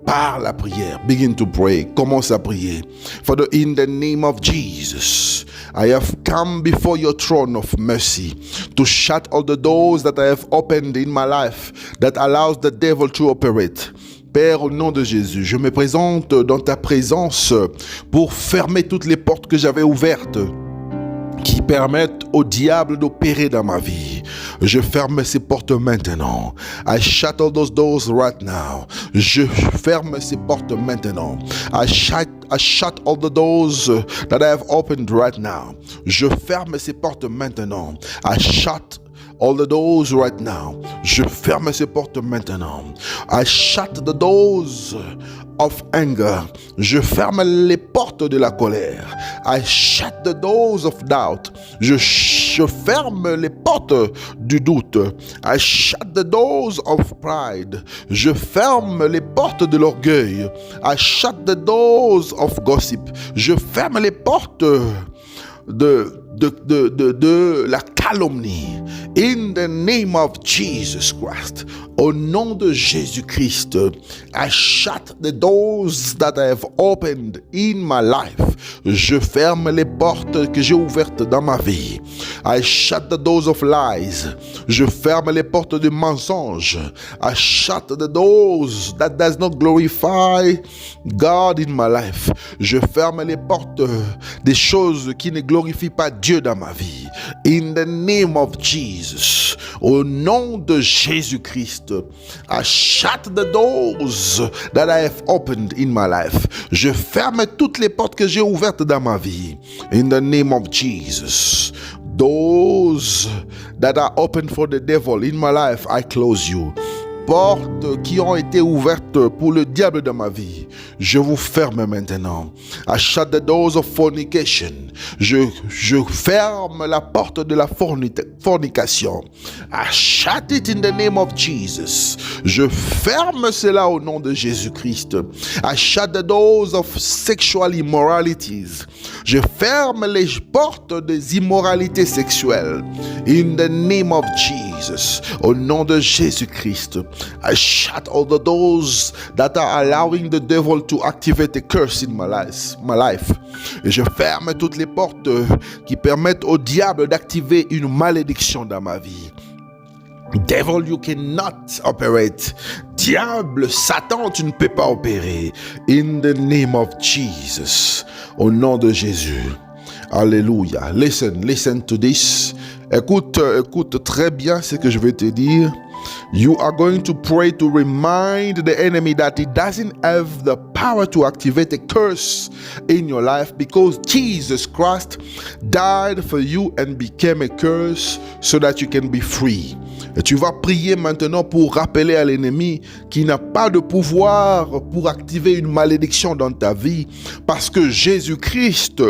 par la prière. Begin to pray. Commence à prier. Father, in the name of Jesus, I have come before your throne of mercy to shut all the doors that I have opened in my life that allows the devil to operate. Père, au nom de Jésus, je me présente dans ta présence pour fermer toutes les portes que j'avais ouvertes qui permettent au diable d'opérer dans ma vie. Je ferme ces portes maintenant. I shut all those doors right now. Je ferme ces portes maintenant. I shut all the doors that I have opened right now. Je ferme ces portes maintenant. I shut all the doors right now. Je ferme ces portes maintenant. I shut the doors of anger. Je ferme les portes de la colère. I shut the doors of doubt. Je ferme les portes du doute. I shut the doors of pride. Je ferme les portes de l'orgueil. I shut the doors of gossip. Je ferme les portes de la calomnie. In the name of Jesus Christ, au nom de Jésus-Christ, I shut the doors that I have opened in my life. Je ferme les portes que j'ai ouvertes dans ma vie. I shut the doors of lies. Je ferme les portes de mensonges. I shut the doors that does not glorify God in my life. Je ferme les portes des choses qui ne glorifient pas Dieu dans ma vie. In the name of Jesus, au nom de Jésus-Christ, I shut the doors that I have opened in my life. Je ferme toutes les portes que j'ai ouvertes dans ma vie. In the name of Jesus, doors that are open for the devil in my life, I close you. Portes qui ont été ouvertes pour le diable dans ma vie, je vous ferme maintenant. I shut the doors of fornication. Je ferme la porte de la fornication. I shut it in the name of Jesus. Je ferme cela au nom de Jésus-Christ. I shut the doors of sexual immoralities. Je ferme les portes des immoralités sexuelles. In the name of Jesus. Au nom de Jésus-Christ. I shut all the doors that are allowing the devil to activate a curse in my life. Et je ferme toutes les portes qui permettent au diable d'activer une malédiction dans ma vie. Devil, you cannot operate. Diable, Satan, tu ne peux pas opérer. In the name of Jesus. Au nom de Jésus. Alléluia. Listen to this. Écoute très bien ce que je vais te dire. You are going to pray to remind the enemy that he doesn't have the power to activate a curse in your life because Jesus Christ died for you and became a curse so that you can be free. Et tu vas prier maintenant pour rappeler à l'ennemi qu'il n'a pas de pouvoir pour activer une malédiction dans ta vie parce que Jésus-Christ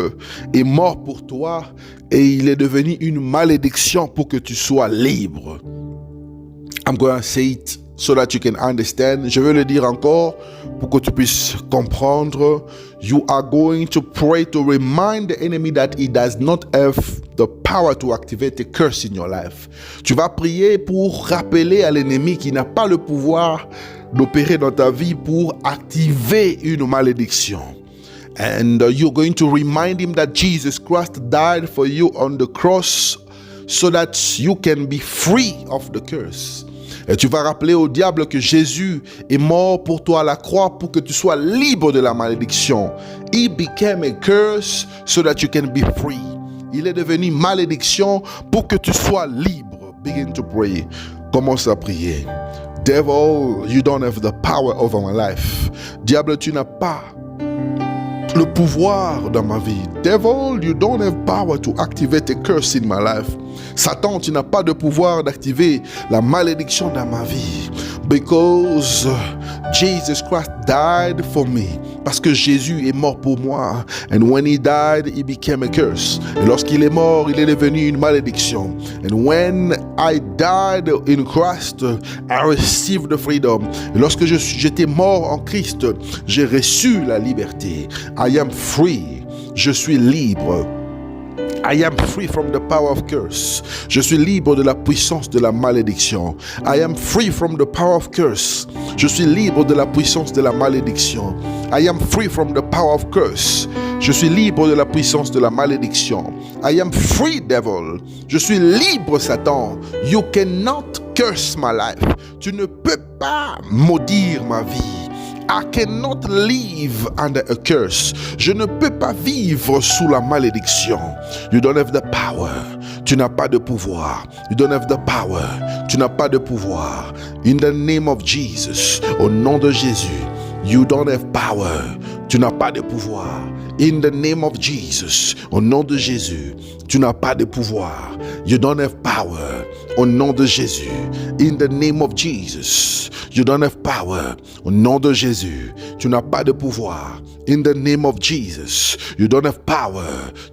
est mort pour toi et il est devenu une malédiction pour que tu sois libre. I'm going to say it so that you can understand. Je vais le dire encore pour que tu puisses comprendre. You are going to pray to remind the enemy that he does not have the power to activate a curse in your life. Tu vas prier pour rappeler à l'ennemi qu'il n'a pas le pouvoir d'opérer dans ta vie pour activer une malédiction. And you're going to remind him that Jesus Christ died for you on the cross so that you can be free of the curse. Et tu vas rappeler au diable que Jésus est mort pour toi à la croix pour que tu sois libre de la malédiction. He became a curse so that you can be free. Il est devenu malédiction pour que tu sois libre. Begin to pray. Commence à prier. Devil, you don't have the power over my life. Diable, tu n'as pas le pouvoir dans ma vie. Devil, you don't have power to activate a curse in my life. Satan, tu n'as pas de pouvoir d'activer la malédiction dans ma vie. Because Jesus Christ died for me. Parce que Jésus est mort pour moi. And when he died, he became a curse. Et lorsqu'il est mort, il est devenu une malédiction. And when I died in Christ, I received the freedom. Et lorsque j'étais mort en Christ, j'ai reçu la liberté. I am free. Je suis libre. I am free from the power of curse. Je suis libre de la puissance de la malédiction. I am free from the power of curse. Je suis libre de la puissance de la malédiction. I am free from the power of curse. Je suis libre de la puissance de la malédiction. I am free, devil. Je suis libre, Satan. You cannot curse my life. Tu ne peux pas maudire ma vie. I cannot live under a curse. Je ne peux pas vivre sous la malédiction. You don't have the power. Tu n'as pas de pouvoir. You don't have the power. Tu n'as pas de pouvoir. In the name of Jesus, au nom de Jésus, you don't have power. Tu n'as pas de pouvoir. In the name of Jesus, au nom de Jésus, tu n'as pas de pouvoir. You don't have power. Au nom de Jésus, in the name of Jesus, you don't have power. Au nom de Jésus, tu n'as pas de pouvoir. In the name of Jesus, you don't have power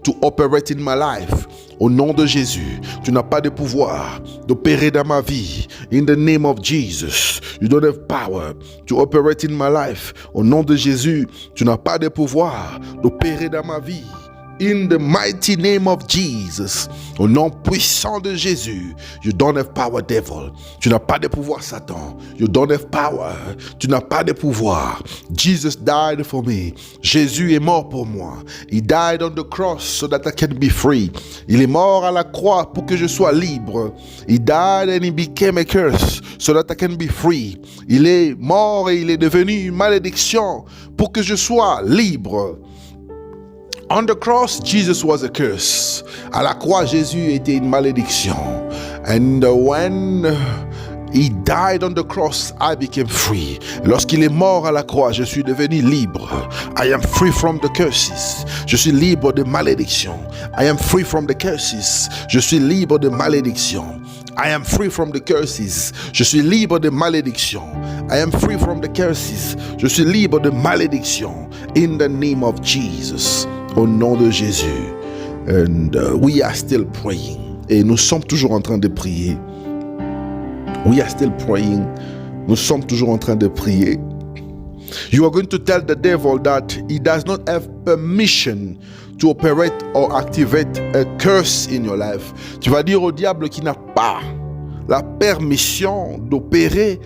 to operate in my life. Au nom de Jésus, tu n'as pas de pouvoir d'opérer dans ma vie. In the name of Jesus, you don't have power to operate in my life. Au nom de Jésus, tu n'as pas de pouvoir d'opérer dans ma vie. In the mighty name of Jesus, au nom puissant de Jésus, you don't have power, devil. Tu n'as pas de pouvoir, Satan. You don't have power. Tu n'as pas de pouvoir. Jesus died for me. Jésus est mort pour moi. He died on the cross so that I can be free. Il est mort à la croix pour que je sois libre. He died and he became a curse so that I can be free. Il est mort et il est devenu une malédiction pour que je sois libre. On the cross, Jesus was a curse. À la croix, Jésus était une malédiction. And when he died on the cross, I became free. Lorsqu'il est mort à la croix, je suis devenu libre. I am free from the curses. Je suis libre de malédiction. I am free from the curses. Je suis libre de malédiction. I am free from the curses. Je suis libre de malédiction. I am free from the curses. Je suis libre de malédiction. In the name of Jesus. Au nom de Jésus. And we are still praying. Et nous sommes toujours en train de prier. We are still praying. Nous sommes toujours en train de prier. You are going to tell the devil that he does not have permission to operate or activate a curse in your life. Tu vas dire au diable qu'il n'a pas la permission d'opérer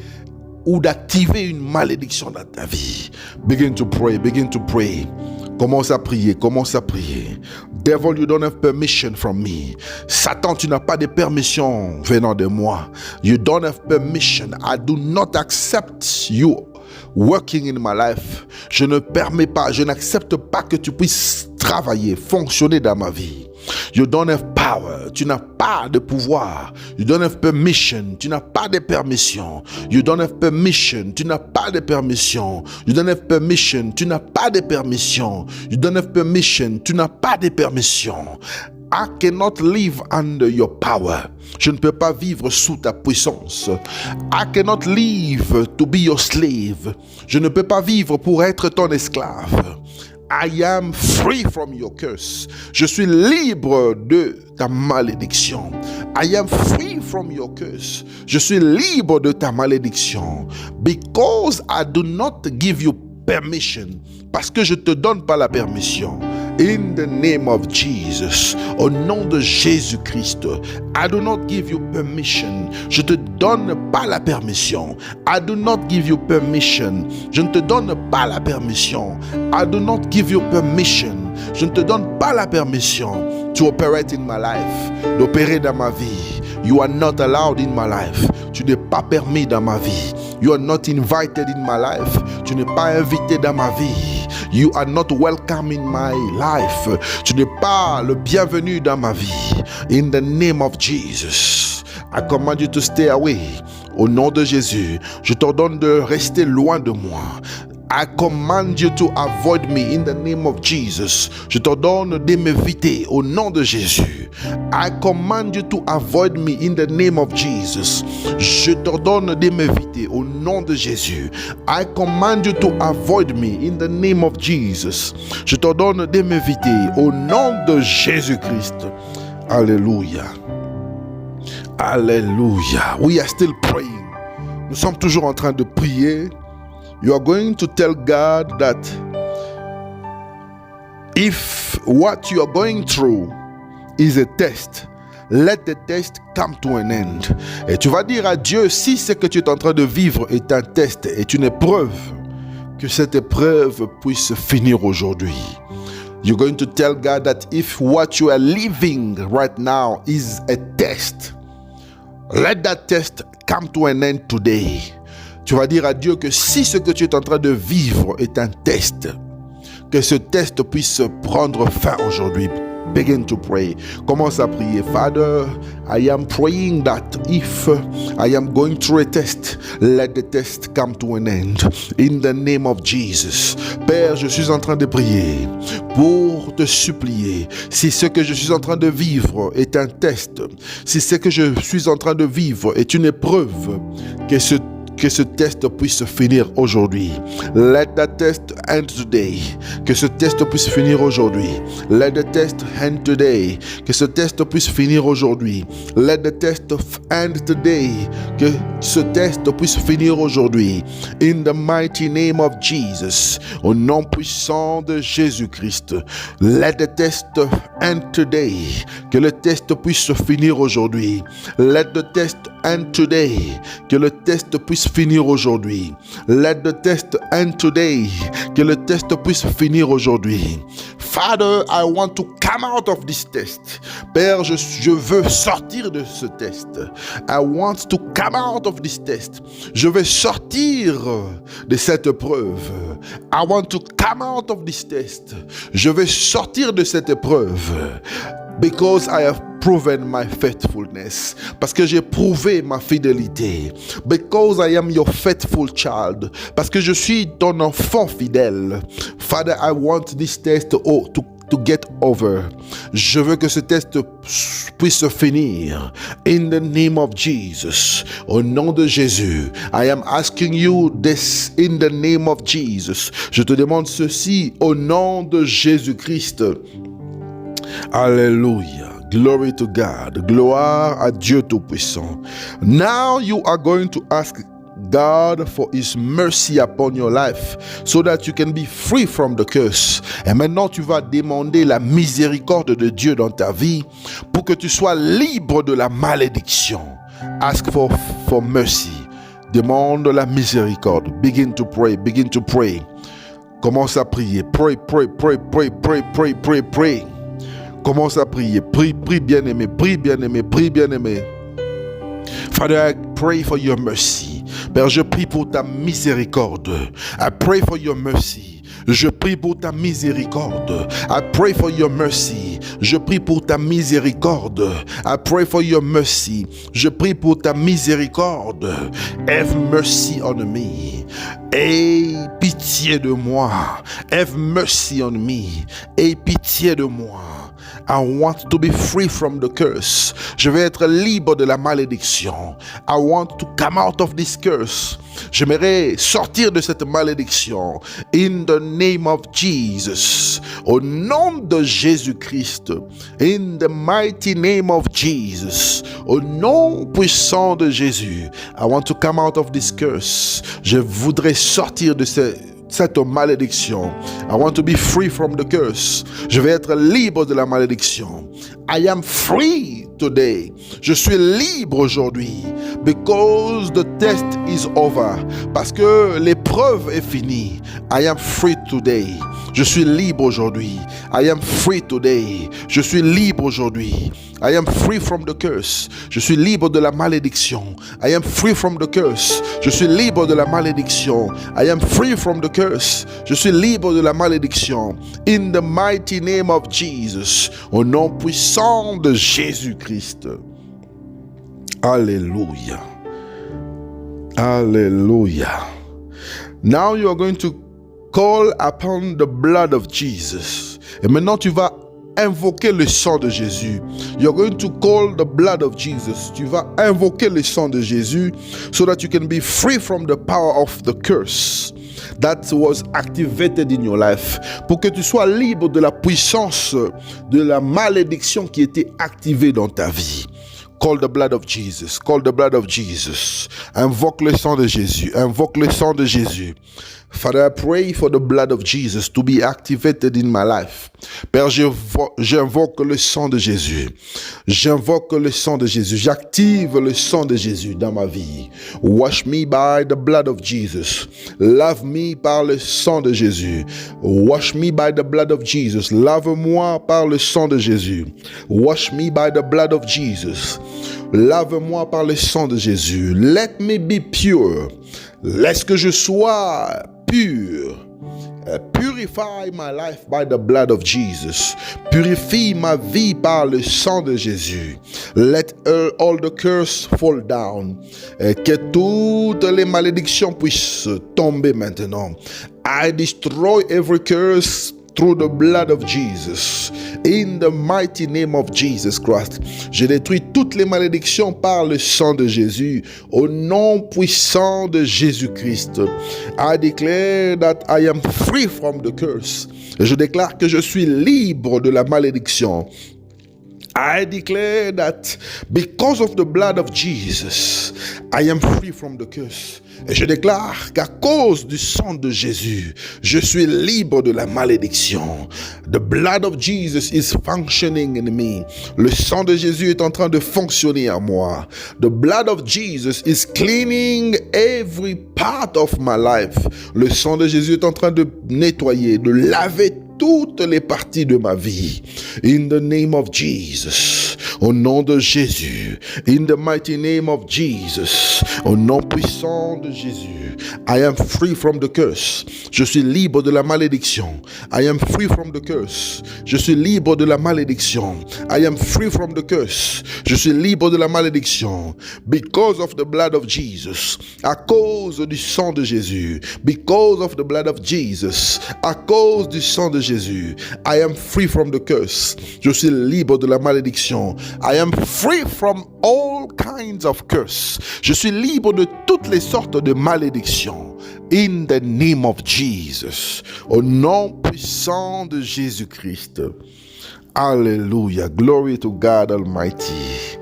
ou d'activer une malédiction dans ta vie. Begin to pray, begin to pray. Commence à prier, commence à prier. Devil, you don't have permission from me. Satan, tu n'as pas de permission venant de moi. You don't have permission. I do not accept you working in my life. Je ne permets pas, je n'accepte pas que tu puisses travailler, fonctionner dans ma vie. You don't have power. Tu n'as pas de pouvoir. You don't have permission. Tu n'as pas de permission. You don't have permission. Tu n'as pas de permission. You don't have permission. Tu n'as pas de permission. You don't have permission. Tu n'as pas de permission. I cannot live under your power. Je ne peux pas vivre sous ta puissance. I cannot live to be your slave. Je ne peux pas vivre pour être ton esclave. I am free from your curse. Je suis libre de ta malédiction. I am free from your curse. Je suis libre de ta malédiction. Because I do not give you permission. Parce que je ne te donne pas la permission. In the name of Jesus, au nom de Jésus-Christ, I do not give you permission. Je te donne pas la permission. I do not give you permission. Je ne te donne pas la permission. I do not give you permission. Je ne te donne pas la permission to operate in my life, d'opérer dans ma vie. You are not allowed in my life. Tu n'es pas permis dans ma vie. You are not invited in my life. Tu n'es pas invité dans ma vie. You are not welcome in my life. Tu n'es pas le bienvenu dans ma vie. In the name of Jesus, I command you to stay away. Au nom de Jésus, je t'ordonne de rester loin de moi. I command you to avoid me in the name of Jesus. Je t'ordonne de m'éviter au nom de Jésus. I command you to avoid me in the name of Jesus. Je t'ordonne de m'éviter au nom de Jésus. I command you to avoid me in the name of Jesus. Je t'ordonne de m'éviter au nom de Jésus-Christ. Alléluia. Alléluia. We are still praying. Nous sommes toujours en train de prier. You are going to tell God that if what you are going through is a test, let the test come to an end. Et tu vas dire à Dieu, si ce que tu es en train de vivre est un test, est une épreuve, que cette épreuve puisse finir aujourd'hui. You're going to tell God that if what you are living right now is a test, let that test come to an end today. Tu vas dire à Dieu que si ce que tu es en train de vivre est un test, que ce test puisse prendre fin aujourd'hui. Begin to pray. Commence à prier. Father, I am praying that if I am going through a test, let the test come to an end. In the name of Jesus. Père, je suis en train de prier pour te supplier. Si ce que je suis en train de vivre est un test, si ce que je suis en train de vivre est une épreuve, que ce test puisse finir aujourd'hui. Let that test end today. Que ce test puisse finir aujourd'hui. Let the test end today. Que ce test puisse finir aujourd'hui. Let the test end today. Que ce test puisse finir aujourd'hui. In the mighty name of Jesus. Au nom puissant de Jésus-Christ. Let the test end today. Que le test puisse finir aujourd'hui. Let the test end today. Que le test puisse finir aujourd'hui. Let the test end today. Que le test puisse finir aujourd'hui. Father, I want to come out of this test. Père, je veux sortir de ce test. I want to come out of this test. Je veux sortir de cette épreuve. I want to come out of this test. Je veux sortir de cette épreuve. Because I have proven my faithfulness. Parce que j'ai prouvé ma fidélité. Because I am your faithful child. Parce que je suis ton enfant fidèle. Father, I want this test to get over. Je veux que ce test puisse finir. In the name of Jesus. Au nom de Jésus. I am asking you this in the name of Jesus. Je te demande ceci au nom de Jésus-Christ. Alléluia. Glory to God. Gloire à Dieu Tout-Puissant. Now you are going to ask God for His mercy upon your life so that you can be free from the curse. Et maintenant, tu vas demander la miséricorde de Dieu dans ta vie pour que tu sois libre de la malédiction. Ask for mercy. Demande la miséricorde. Begin to pray. Begin to pray. Commence à prier. Pray, pray, pray, pray, pray, pray, pray, pray. Commence à prier. Prie, prie bien-aimé. Prie bien-aimé. Prie bien-aimé. Father, I pray for your mercy. Père, je prie pour ta miséricorde. I pray for your mercy. Je prie pour ta miséricorde. I pray for your mercy. Je prie pour ta miséricorde. I pray for your mercy. Je prie pour ta miséricorde. Have mercy on me. Aie pitié de moi. Have mercy on me. Aie pitié de moi. I want to be free from the curse. Je vais être libre de la malédiction. I want to come out of this curse. J'aimerais sortir de cette malédiction. In the name of Jesus. Au nom de Jésus-Christ. In the mighty name of Jesus. Au nom puissant de Jésus. I want to come out of this curse. Je voudrais sortir de cette malédiction. I want to be free from the curse. Je vais être libre de la malédiction. I am free today. Je suis libre aujourd'hui. Because the test is over. Parce que l'épreuve est finie. I am free today. Je suis libre aujourd'hui. I am free today. Je suis libre aujourd'hui. I am free from the curse. Je suis libre de la malédiction. I am free from the curse. Je suis libre de la malédiction. I am free from the curse. Je suis libre de la malédiction. In the mighty name of Jesus. Au nom puissant de Jésus-Christ. Alléluia. Alléluia. Now you are going to call upon the blood of Jesus. Et maintenant tu vas invoquer le sang de Jésus. You're going to call the blood of Jesus. Tu vas invoquer le sang de Jésus so that you can be free from the power of the curse that was activated in your life. Pour que tu sois libre de la puissance de la malédiction qui était activée dans ta vie. Call the blood of Jesus. Call the blood of Jesus. Invoque le sang de Jésus. Invoque le sang de Jésus. Father, I pray for the blood of Jesus to be activated in my life. Père, j'invoque le sang de Jésus. J'invoque le sang de Jésus. J'active le sang de Jésus dans ma vie. Wash me by the blood of Jesus. Lave me par le sang de Jésus. Wash me by the blood of Jesus. Lave-moi par le sang de Jésus. Wash me by the blood of Jesus. Lave-moi par le sang de Jésus. Let me be pure. Laisse que je sois pur. Purify my life by the blood of Jesus. Purifie ma vie par le sang de Jésus. Let all the curse fall down. Que toutes les malédictions puissent tomber maintenant. I destroy every curse through the blood of Jesus. In the mighty name of Jesus Christ. Je détruis toutes les malédictions par le sang de Jésus. Au nom puissant de Jésus-Christ. I declare that I am free from the curse. Je déclare que je suis libre de la malédiction. I declare that because of the blood of Jesus, I am free from the curse. Et je déclare qu'à cause du sang de Jésus, je suis libre de la malédiction. The blood of Jesus is functioning in me. Le sang de Jésus est en train de fonctionner en moi. The blood of Jesus is cleaning every part of my life. Le sang de Jésus est en train de nettoyer, de laver toutes les parties de ma vie. In the name of Jesus. Au nom de Jésus. In the mighty name of Jesus. Au nom puissant de Jésus. I am free from the curse. Je suis libre de la malédiction. I am free from the curse. Je suis libre de la malédiction. I am free from the curse. Je suis libre de la malédiction. Because of the blood of Jesus. À cause du sang de Jésus. Because of the blood of Jesus. À cause du sang de Jésus. I am free from the curse. Je suis libre de la malédiction. I am free from all kinds of curse. Je suis libre de toutes les sortes de malédictions. In the name of Jesus. Au nom puissant de Jésus-Christ. Alléluia. Glory to God Almighty.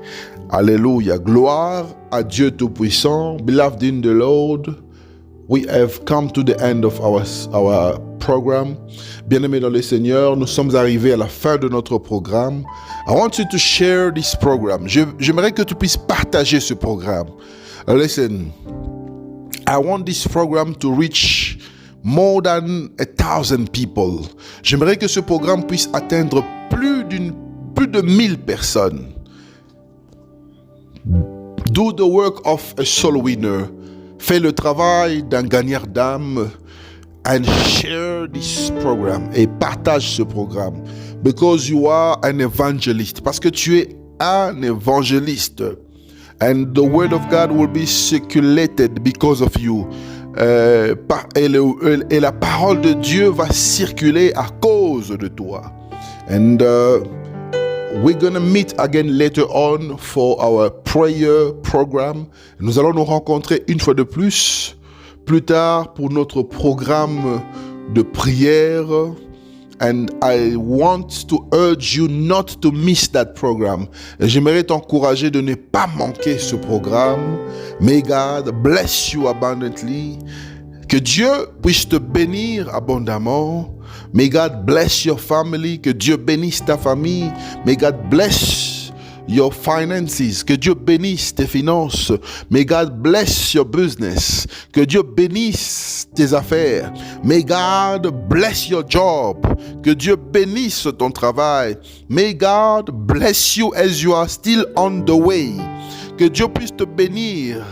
Alléluia. Gloire à Dieu Tout-Puissant. Beloved in the Lord, we have come to the end of our program. Bien-aimés dans le Seigneur, nous sommes arrivés à la fin de notre programme. I want you to share this program. J'aimerais que tu puisses partager ce programme. Listen, I want this program to reach more than 1,000 people. J'aimerais que ce programme puisse atteindre plus de 1000 personnes. Do the work of a soul winner. Fais le travail d'un gagnant d'âme. And share this program. Et partage ce programme. Because you are an evangelist. Parce que tu es un évangéliste. And the word of God will be circulated because of you. Et la parole de Dieu va circuler à cause de toi. And we're gonna meet again later on for our prayer program. Nous allons nous rencontrer une fois de plus tard pour notre programme de prière. And I want to urge you not to miss that program. J'aimerais t'encourager de ne pas manquer ce programme. May God bless you abundantly. Que Dieu puisse te bénir abondamment. May God bless your family. Que Dieu bénisse ta famille. May God bless your finances. Que Dieu bénisse tes finances. May God bless your business. Que Dieu bénisse tes affaires. May God bless your job. Que Dieu bénisse ton travail. May God bless you as you are still on the way. Que Dieu puisse te bénir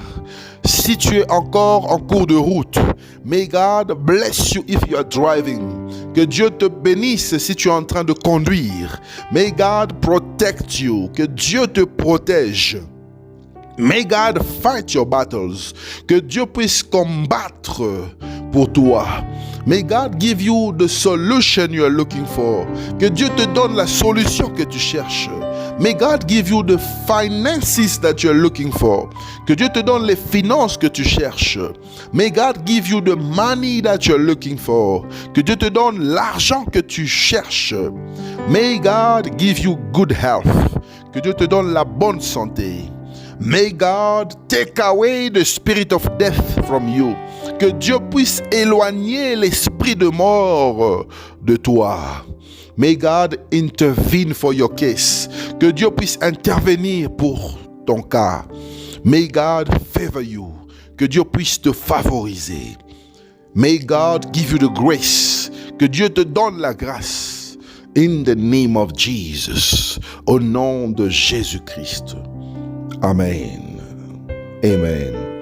si tu es encore en cours de route. May God bless you if you are driving. Que Dieu te bénisse si tu es en train de conduire. May God protect you. Que Dieu te protège. May God fight your battles. Que Dieu puisse combattre pour toi. May God give you the solution you are looking for. Que Dieu te donne la solution que tu cherches. May God give you the finances that you are looking for. Que Dieu te donne les finances que tu cherches. May God give you the money that you are looking for. Que Dieu te donne l'argent que tu cherches. May God give you good health. Que Dieu te donne la bonne santé. May God take away the spirit of death from you. Que Que Dieu puisse éloigner l'esprit de mort de toi. May God intervene for your case. Que Dieu puisse intervenir pour ton cas. May God favor you. Que Dieu puisse te favoriser. May God give you the grace. Que Dieu te donne la grâce. In the name of Jesus. Au nom de Jésus-Christ. Amen. Amen.